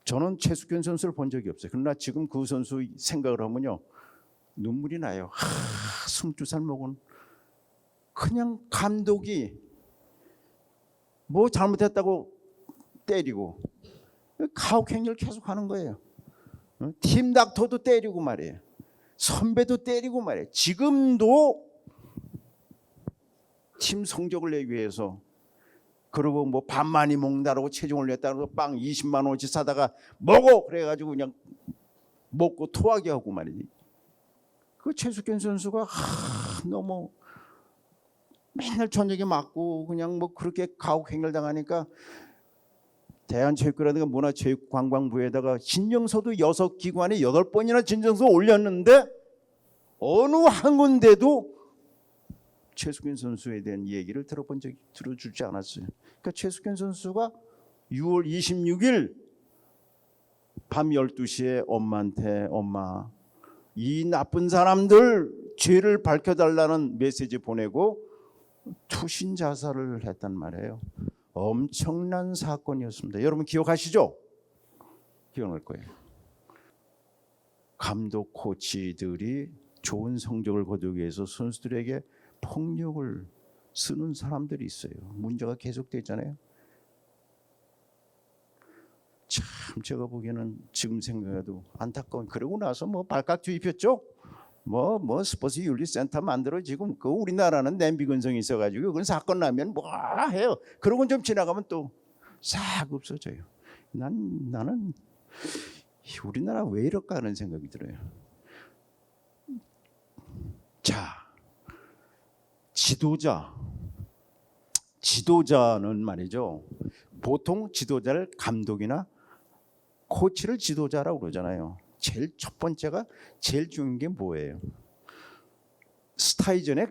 저는 최숙현 선수를 본 적이 없어요. 그러나 지금 그 선수 생각을 하면요 눈물이 나요. 22살 먹은 그냥 감독이 뭐 잘못했다고 때리고 가혹행위를 계속 하는 거예요. 팀 닥터도 때리고 말이에요. 선배도 때리고 말이에요. 지금도 팀 성적을 내기 위해서 그리고 뭐 밥 많이 먹는다고 체중을 냈다고 빵 20만 원어치 사다가 먹어 그래가지고 그냥 먹고 토하게 하고 말이지. 그 최숙현 선수가 너무 맨날 저녁에 맞고 그냥 뭐 그렇게 가혹행위를 당하니까 대한체육회라든가 문화체육관광부에다가 진정서도 6기관에 8번이나 진정서 올렸는데 어느 한 군데도 최숙현 선수에 대한 얘기를 들어주지 않았어요. 그러니까 최숙현 선수가 6월 26일 밤 12시에 엄마한테 엄마 이 나쁜 사람들 죄를 밝혀달라는 메시지 보내고 투신 자살을 했단 말이에요. 엄청난 사건이었습니다. 여러분 기억하시죠? 기억날 거예요. 감독 코치들이 좋은 성적을 거두기 위해서 선수들에게 폭력을 쓰는 사람들이 있어요. 문제가 계속되잖아요. 참 제가 보기에는 지금 생각해도 안타까운. 그러고 나서 뭐 발칵 뒤집혔죠. 뭐 스포츠 윤리센터 만들어지고 그 우리나라는 냄비 근성이 있어가지고 그건 사건 나면 뭐 해요. 그러고 좀 지나가면 또 싹 없어져요. 나는 우리나라 왜 이럴까 하는 생각이 들어요. 자, 지도자는 말이죠. 보통 지도자를 감독이나 코치를 지도자라고 그러잖아요. 제일 첫 번째가 제일 중요한 게 뭐예요? 스타이전에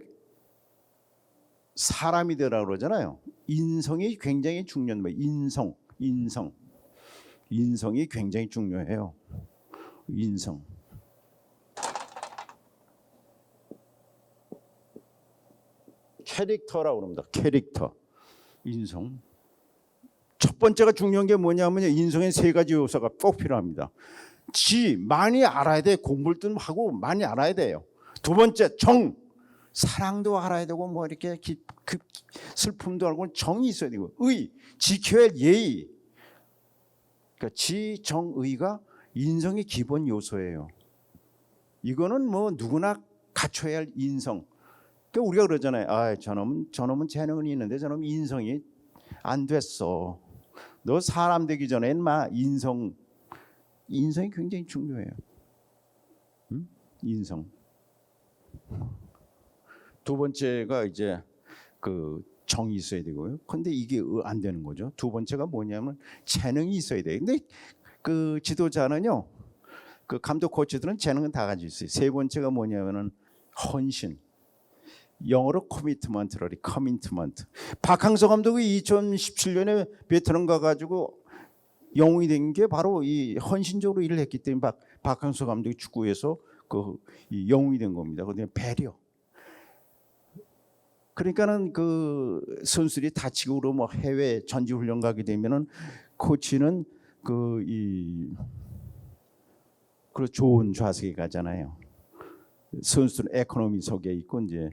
사람이 되라고 그러잖아요. 인성이 굉장히 중요한 거예요. 인성이 굉장히 중요해요. 인성. 캐릭터라고 합니다. 캐릭터, 인성. 첫 번째가 중요한 게 뭐냐면 인성의 3가지 요소가 꼭 필요합니다. 많이 알아야 돼. 공부를 좀 하고 많이 알아야 돼요. 두 번째 사랑도 알아야 되고 뭐 이렇게 슬픔도 알고 정이 있어야 되고 지켜야 할 예의. 그러니까 정의가 인성의 기본 요소예요. 이거는 뭐 누구나 갖춰야 할 인성. 그러니까 우리가 그러잖아요. 저놈은 재능은 있는데 저놈 인성이 안 됐어. 너 사람 되기 전에 인성이 굉장히 중요해요. 인성. 두 번째가 이제 그 정이 있어야 되고요. 근데 이게 안 되는 거죠. 두 번째가 뭐냐면 재능이 있어야 돼요. 근데 그 지도자는요, 그 감독 코치들은 재능은 다 가지고 있어요. 세 번째가 뭐냐면은 헌신. 영어로 커미트먼트라리 커미트먼트. 박항서 감독이 2017년에 베트남 가가지고 영웅이 된 게 바로 이 헌신적으로 일을 했기 때문에 박항서 감독이 축구에서 이 영웅이 된 겁니다. 그다음에 배려. 그러니까는 그 선수들이 다치고 뭐 해외 전지 훈련 가게 되면은 코치는 그 좋은 좌석에 가잖아요. 선수들은 에코노미석에 있고 이제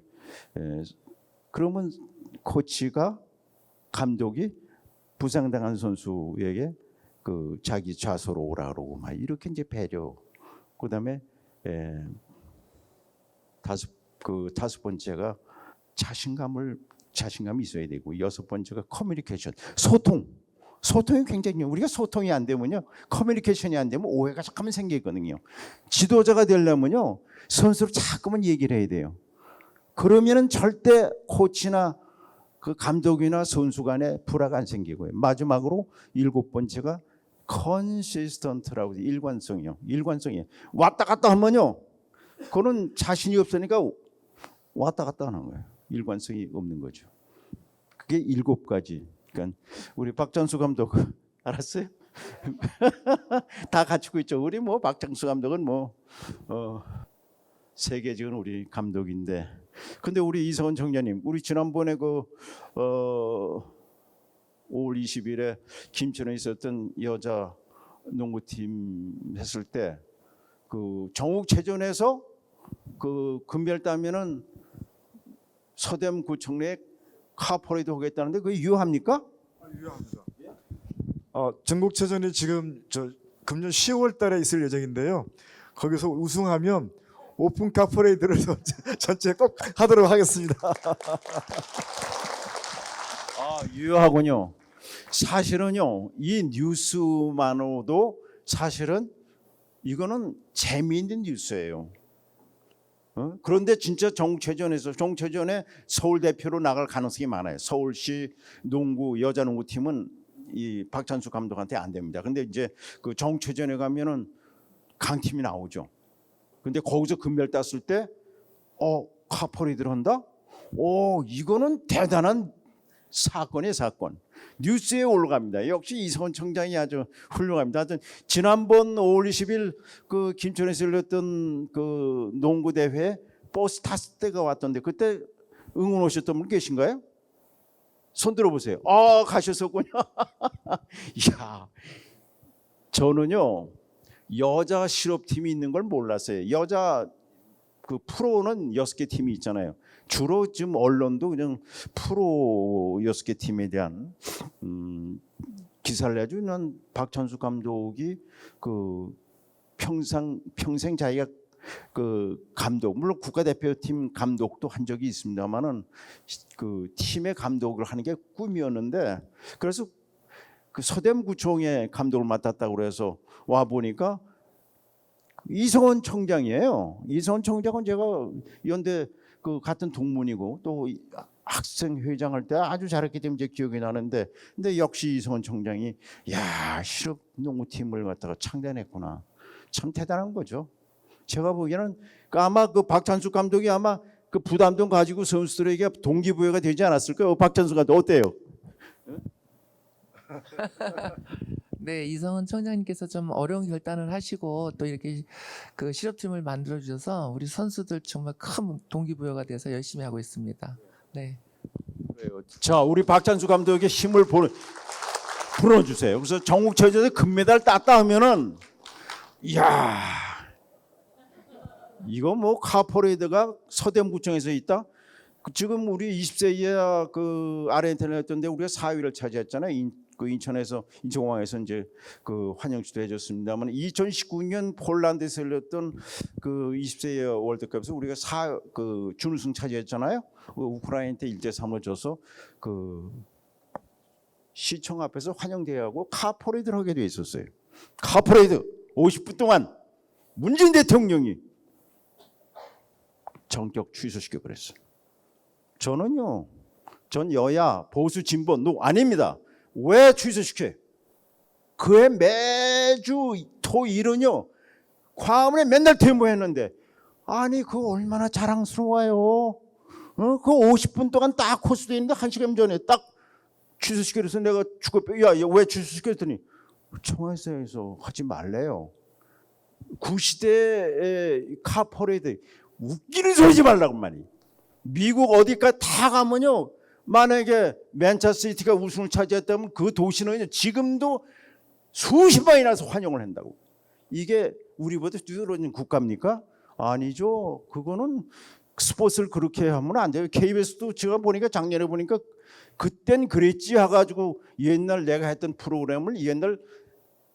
그러면 코치가 감독이 부상당한 선수에게 그 자기 좌소로 오라 그러고 막 이렇게 이제 배려를 그다음에 다섯 번째가 자신감이 있어야 되고, 여섯 번째가 커뮤니케이션, 소통이 굉장히 중요해요. 우리가 소통이 안 되면요, 커뮤니케이션이 안 되면 오해가 잠깐만 생기거든요. 지도자가 되려면요, 선수로 자꾸만 얘기를 해야 돼요. 그러면은 절대 코치나 그 감독이나 선수 간에 불화가 안 생기고요. 마지막으로 일곱 번째가 컨시스턴트라고 일관성이요. 왔다 갔다 하면요, 그거는 자신이 없으니까 왔다 갔다 하는 거예요. 일관성이 없는 거죠. 그게 일곱 가지. 그러니까 우리 박찬수 감독 알았어요? 다 갖추고 있죠. 우리 뭐 박찬수 감독은 뭐 세계적인 우리 감독인데, 근데 우리 이성원 청장님, 우리 지난번에 5월 20일에 김천에 있었던 여자 농구팀 했을 때 그 정욱체전에서 그 금메달 따면은 서대문구청에 카퍼레이드 하겠다는데 그게 유효합니까? 유효합니다. 전국체전이 지금 금년 10월 달에 있을 예정인데요. 거기서 우승하면 오픈 카퍼레이드를 전체 꼭 하도록 하겠습니다. 유효하군요. 사실은요, 이 뉴스만으로도 사실은 이거는 재미있는 뉴스예요. 그런데 진짜 정체전에 서울 대표로 나갈 가능성이 많아요. 서울시 농구 여자 농구팀은 이 박찬수 감독한테 안 됩니다. 근데 이제 그 정체전에 가면은 강팀이 나오죠. 근데 거기서 금메달 땄을 때 카퍼레이드를 한다? 이거는 대단한 사건이에요, 사건. 뉴스에 올라갑니다. 역시 이성원 청장이 아주 훌륭합니다. 하여튼 지난번 5월 20일 그 김천에서 열렸던 그 농구 대회 버스 탔을 때가 왔던데 그때 응원 오셨던 분 계신가요? 손 들어보세요. 가셨었군요. 이야, 저는요 여자 실업팀이 있는 걸 몰랐어요. 여자 그 프로는 6개 팀이 있잖아요. 주로 지금 언론도 그냥 프로 6개 팀에 대한 기사를 내주는 박찬수 감독이 그 평생 자기가 그 감독, 물론 국가대표팀 감독도 한 적이 있습니다만은 그 팀의 감독을 하는 게 꿈이었는데, 그래서 그 서대문구청의 감독을 맡았다고 그래서 와 보니까 이성원 청장이에요. 이성원 청장은 제가 연대 그 같은 동문이고 또 학생 회장할 때 아주 잘했기 때문에 기억이 나는데, 근데 역시 이성원 청장이 실업 농구팀을 갖다가 창단했구나. 참 대단한 거죠. 제가 보기에는 아마 그 박찬수 감독이 아마 그 부담도 가지고 선수들에게 동기부여가 되지 않았을까요? 박찬수 감독 어때요? 네, 이성원 청장님께서 좀 어려운 결단을 하시고 또 이렇게 그 실업팀을 만들어 주셔서 우리 선수들 정말 큰 동기부여가 돼서 열심히 하고 있습니다. 네. 자, 우리 박찬수 감독에게 힘을 불어주세요. 그래서 전국체전에 금메달 땄다 하면은 이거 뭐 카퍼레이드가 서대문구청에서 있다. 지금 우리 20세 이하 그 아르헨티나 했던데 우리가 4위를 차지했잖아요. 그 인천공항에서 이제 그 환영식도 해줬습니다만 2019년 폴란드에서 열렸던 그 20세 이하 월드컵에서 우리가 그 준우승 차지했잖아요. 우크라이나한테 1대3으로 져서 그 시청 앞에서 환영대회하고 카퍼레이드를 하게 돼 있었어요. 카퍼레이드 50분 동안 문재인 대통령이 전격 취소시켜 버렸어요. 저는요, 전 여야 보수 진보 아닙니다. 왜 취소시켜요? 그해 매주 토일은요 광화문에 맨날 데모했는데, 아니 그거 얼마나 자랑스러워요. 그거 50분 동안 딱 코스돼 있는데 1시간 전에 딱 취소시켜서 내가 왜 취소시켰더니 청와대에서 하지 말래요. 구시대의 카퍼레이드 웃기는 소리 하지 말라고 말이에요. 미국 어디까지 다 가면요, 만약에 맨체스터시티가 우승을 차지했다면 그 도시는 지금도 수십 번이 나서 환영을 한다고. 이게 우리보다 뛰어난 국가입니까? 아니죠. 그거는 스포츠를 그렇게 하면 안 돼요. KBS도 제가 보니까 작년에 보니까 그땐 그랬지 해가지고 옛날 내가 했던 프로그램을 옛날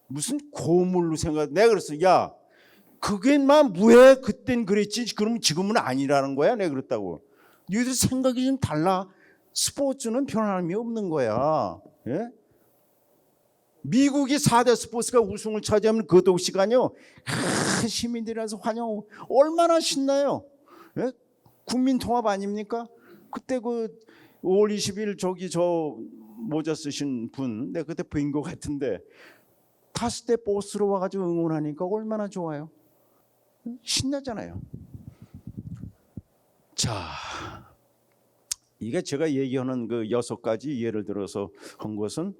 무슨 고물로 생각. 내가 그랬어. 그게만 왜 그땐 그랬지 그럼 지금은 아니라는 거야. 내가 그랬다고. 너희들 생각이 좀 달라. 스포츠는 변함이 없는 거야. 예? 미국이 4대 스포츠가 우승을 차지하면 그 도시가요 시민들이라서 환영 얼마나 신나요. 예? 국민통합 아닙니까? 그때 그 5월 20일 저기 저 모자 쓰신 분 내가 그때 뵌 것 같은데 탔을 때 버스로 와가지고 응원하니까 얼마나 좋아요. 신나잖아요. 자, 이게 제가 얘기하는 그 6가지 예를 들어서 한 것은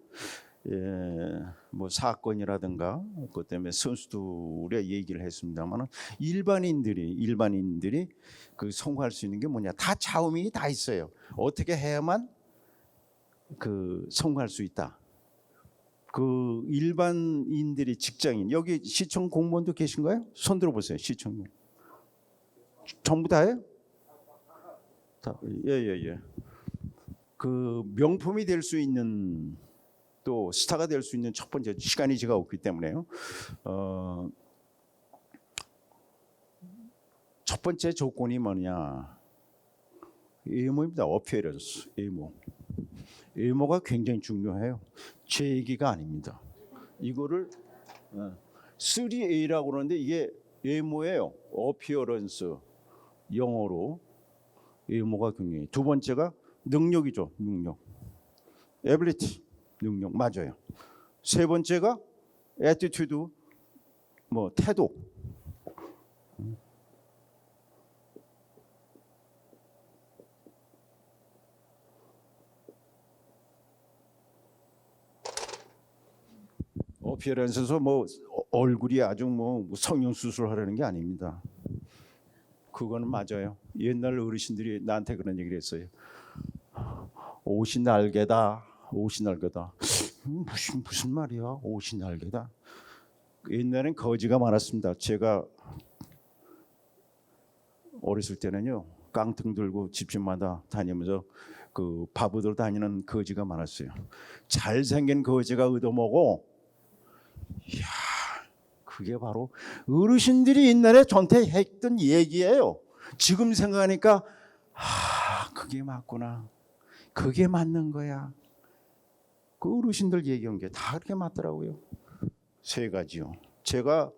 뭐 사건이라든가 그것 때문에 선수들의 얘기를 했습니다만 일반인들이 그 성공할 수 있는 게 뭐냐? 다 좌우명이 다 있어요. 어떻게 해야만 그 성공할 수 있다. 그 일반인들이 직장인 여기 시청 공무원도 계신가요? 손 들어보세요. 시청 전부 다예요? 다 예. 그 명품이 될 수 있는 또 스타가 될 수 있는 첫 번째 시간이 제가 없기 때문에요. 첫 번째 조건이 뭐냐? 외모입니다. 어피어런스, 외모가 굉장히 중요해요. 제 얘기가 아닙니다. 이거를 3A라고 그러는데 이게 외모예요. 어피어런스 영어로 외모가 굉장히. 두 번째가 능력이죠. 능력. 에빌리티. 능력 맞아요. 세 번째가 애티튜드 뭐 태도. 어피어런스에서 뭐 얼굴이 아주 뭐 성형 수술하려는 게 아닙니다. 그거는 맞아요. 옛날 어르신들이 나한테 그런 얘기를 했어요. 옷이 날개다. 옷이 날개다. 무슨 말이야? 옷이 날개다. 옛날엔 거지가 많았습니다. 제가 어렸을 때는요 깡통 들고 집집마다 다니면서 그 바보들 다니는 거지가 많았어요. 잘생긴 거지가 얻어먹어. 이야, 그게 바로 어르신들이 옛날에 저한테 했던 얘기예요. 지금 생각하니까 그게 맞구나. 그게 맞는 거야. 그 어르신들 얘기한 게 다 그렇게 맞더라고요. 세 가지요. 제가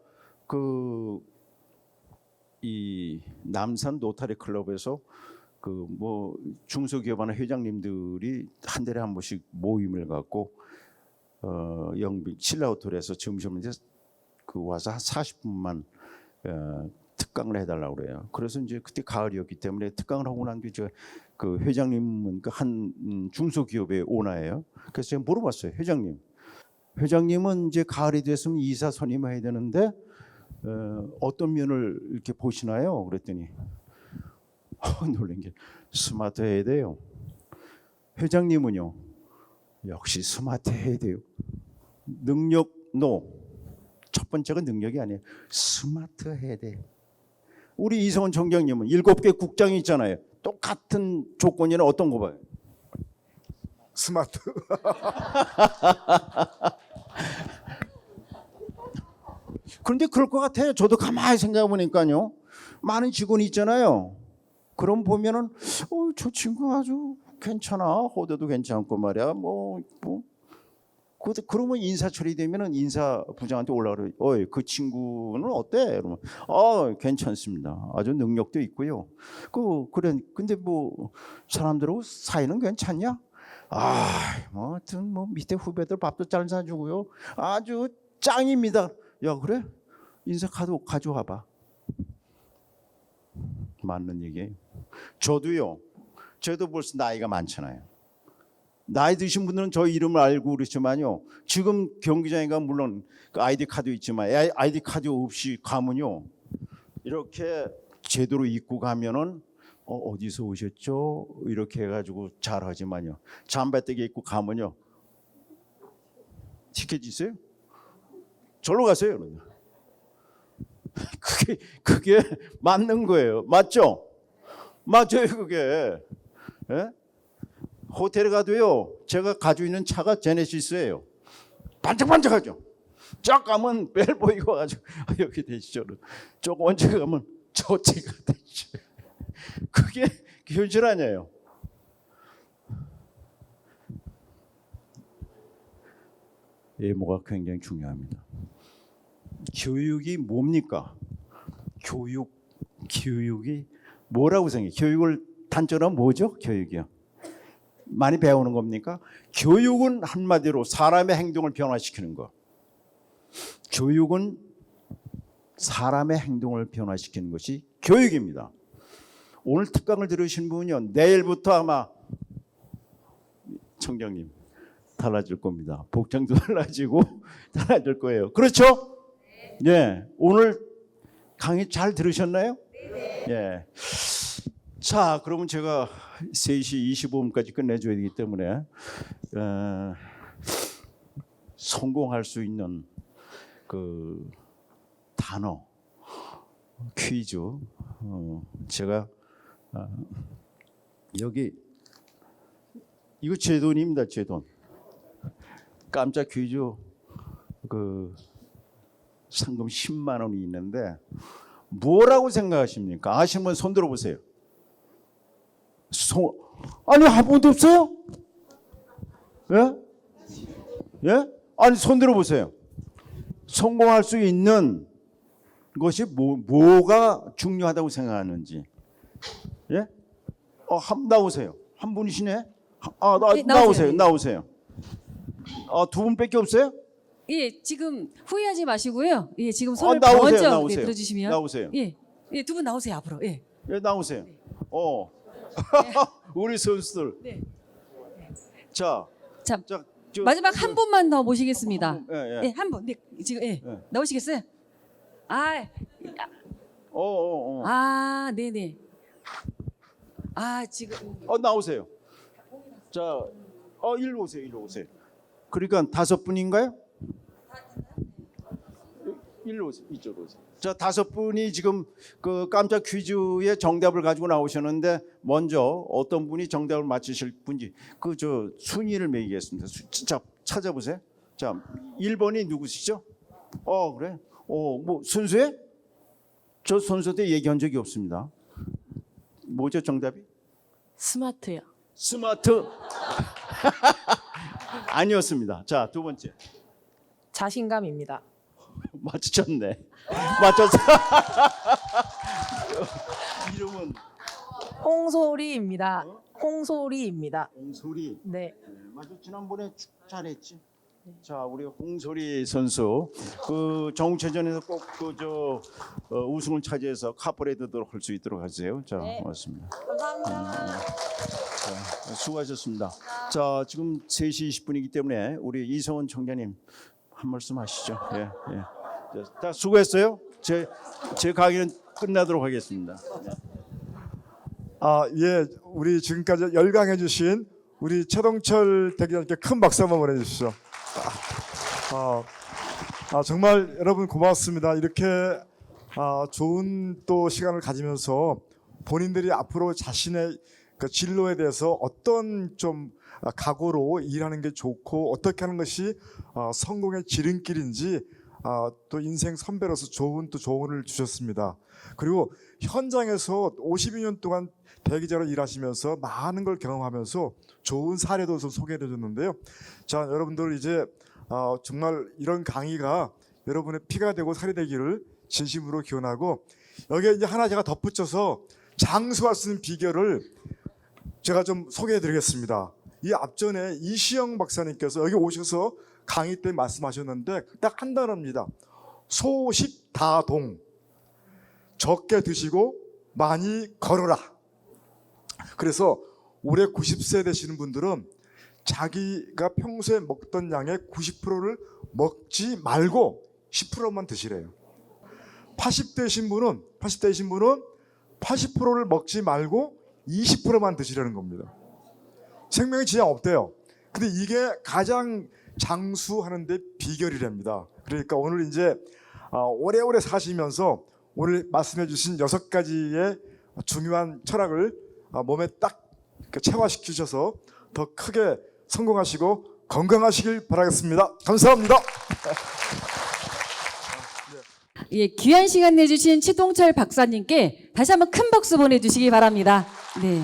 이 남산 노타리 클럽에서 그 뭐 중소기업하는 회장님들이 한 달에 한 번씩 모임을 갖고 영빈 신라호텔에서 점심을 이제 그 와서 한 40분만 특강을 해달라고 그래요. 그래서 이제 그때 가을이었기 때문에 특강을 하고 난 뒤에 제가 그 회장님은 그 한 중소기업의 오너예요. 그래서 제가 물어봤어요. 회장님은 이제 가을이 됐으면 이사 선임해야 되는데 어떤 면을 이렇게 보시나요? 그랬더니 놀란 게 스마트해야 돼요. 회장님은요. 역시 스마트해야 돼요. 능력 노. 첫 번째가 능력이 아니에요. 스마트해야 돼요. 우리 이성훈 총장님은 7개 국장이 있잖아요. 똑같은 조건이는 어떤 거 봐요? 스마트. 그런데 그럴 것 같아요. 저도 가만히 생각해 보니까요. 많은 직원이 있잖아요. 그럼 보면은 저 친구 아주 괜찮아. 호대도 괜찮고 말이야. 그러면 인사 처리되면은 인사 부장한테 올라가요. 그 친구는 어때? 그러면 괜찮습니다. 아주 능력도 있고요. 그래. 근데 뭐 사람들하고 사이는 괜찮냐? 하여튼 뭐 밑에 후배들 밥도 잘 사주고요. 아주 짱입니다. 야 그래? 인사 카드 가져와 봐. 맞는 얘기예요. 저도 벌써 나이가 많잖아요. 나이 드신 분들은 저 이름을 알고 그렇지만요. 지금 경기장에가 물론 그 아이디 카드 있지만 아이디 카드 없이 가면요. 이렇게 제대로 입고 가면은 어디서 오셨죠? 이렇게 해가지고 잘하지만요. 잠바떼기 입고 가면요. 티켓 있어요? 절로 가세요. 그게 맞는 거예요. 맞죠? 맞아요, 그게. 예? 호텔에 가도요. 제가 가지고 있는 차가 제네시스예요. 반짝반짝하죠. 쫙 가면 벨보이가 가지고 여기 되시죠. 조금 언제 가면 저체가 되죠. 그게 현실 아니에요. 예모가 굉장히 중요합니다. 교육이 뭡니까? 교육이 뭐라고 생각해요? 교육을 단적으로 뭐죠? 교육이요. 많이 배우는 겁니까? 교육은 한마디로 사람의 행동을 변화시키는 거. 교육은 사람의 행동을 변화시키는 것이 교육입니다. 오늘 특강을 들으신 분은요, 내일부터 아마 청장님 달라질 겁니다. 복장도 달라지고 달라질 거예요. 그렇죠? 예. 오늘 강의 잘 들으셨나요? 예. 자, 그러면 제가 3시 25분까지 끝내줘야 되기 때문에 성공할 수 있는 그 단어 퀴즈 제가 여기 이거 제 돈입니다. 제 돈. 깜짝 퀴즈 그 상금 10만 원이 있는데 뭐라고 생각하십니까? 아시는 분 손 들어보세요. 아니 한 분도 없어요? 예? 예? 아니 손 들어보세요. 성공할 수 있는 것이 뭐가 중요하다고 생각하는지. 예? 나오세요. 한 분이시네. 네, 나오세요. 네. 나오세요. 두 분밖에 없어요? 예, 지금 후회하지 마시고요. 예, 지금 손을 나오세요. 먼저 나오세요. 네, 들어주시면. 나오세요. 예, 예, 두 분 나오세요 앞으로. 예. 예, 나오세요. 우리 선수들. 네. 자, 자, 저, 마지막 한 분만 더 모시겠습니다. 예, 예. 예, 한 분. 네, 지금 예. 예. 나오시겠어요? 네, 네. 지금 나오세요. 자, 일로 오세요. 일로 오세요. 그러니까 5분인가요? 일로 오세요. 이쪽으로 오세요. 자, 5분이 지금 그 깜짝 퀴즈의 정답을 가지고 나오셨는데 먼저 어떤 분이 정답을 맞히실 분지 그 순위를 매기겠습니다. 자, 찾아보세요. 자, 1번이 누구시죠? 그래. 뭐 순수해? 저 선수한테 얘기한 적이 없습니다. 뭐죠 정답이? 스마트요. 스마트. 아니었습니다. 자, 2번째. 자신감입니다. 맞췄네. 맞췄어. 이름은 홍소리입니다. 홍소리입니다. 홍소리. 네. 맞아. 지난번에 잘했지. 자, 우리 홍소리 선수 그 정체전에서 꼭 우승을 차지해서 카퍼레이드도 할 수 있도록 하세요. 자, 네. 고맙습니다. 감사합니다. 자, 수고하셨습니다. 자, 지금 3시 20분이기 때문에 우리 이성원 총장님 한 말씀 하시죠. 예, 예. 자, 수고했어요. 제 강의는 끝나도록 하겠습니다. 예, 우리 지금까지 열강해 주신 우리 최동철 대기자님께 큰 박수 한번 보내주시죠. 정말 여러분 고맙습니다. 이렇게 좋은 또 시간을 가지면서 본인들이 앞으로 자신의 그 진로에 대해서 어떤 좀 각오로 일하는 게 좋고 어떻게 하는 것이 성공의 지름길인지 또 인생 선배로서 좋은 또 조언을 주셨습니다. 그리고 현장에서 52년 동안 대기자로 일하시면서 많은 걸 경험하면서 좋은 사례도 좀 소개해 줬는데요. 자, 여러분들 이제 정말 이런 강의가 여러분의 피가 되고 살이 되기를 진심으로 기원하고 여기에 이제 하나 제가 덧붙여서 장수할 수 있는 비결을 제가 좀 소개해 드리겠습니다. 이 앞전에 이시영 박사님께서 여기 오셔서 강의 때 말씀하셨는데 딱 한 단어입니다. 소식다동. 적게 드시고 많이 걸어라. 그래서 올해 90세 되시는 분들은 자기가 평소에 먹던 양의 90%를 먹지 말고 10%만 드시래요. 80대이신 분은 80%를 먹지 말고 20%만 드시라는 겁니다. 생명에 지장 없대요. 근데 이게 가장 장수하는 데 비결이랍니다. 그러니까 오늘 이제 오래오래 사시면서 오늘 말씀해 주신 6가지의 중요한 철학을 몸에 딱 체화시키셔서 더 크게 성공하시고 건강하시길 바라겠습니다. 감사합니다. 예, 귀한 시간 내주신 치동철 박사님께 다시 한번 큰 박수 보내주시기 바랍니다. 네.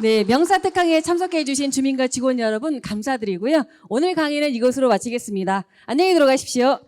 네, 명사 특강에 참석해주신 주민과 직원 여러분 감사드리고요. 오늘 강의는 이것으로 마치겠습니다. 안녕히 들어가십시오.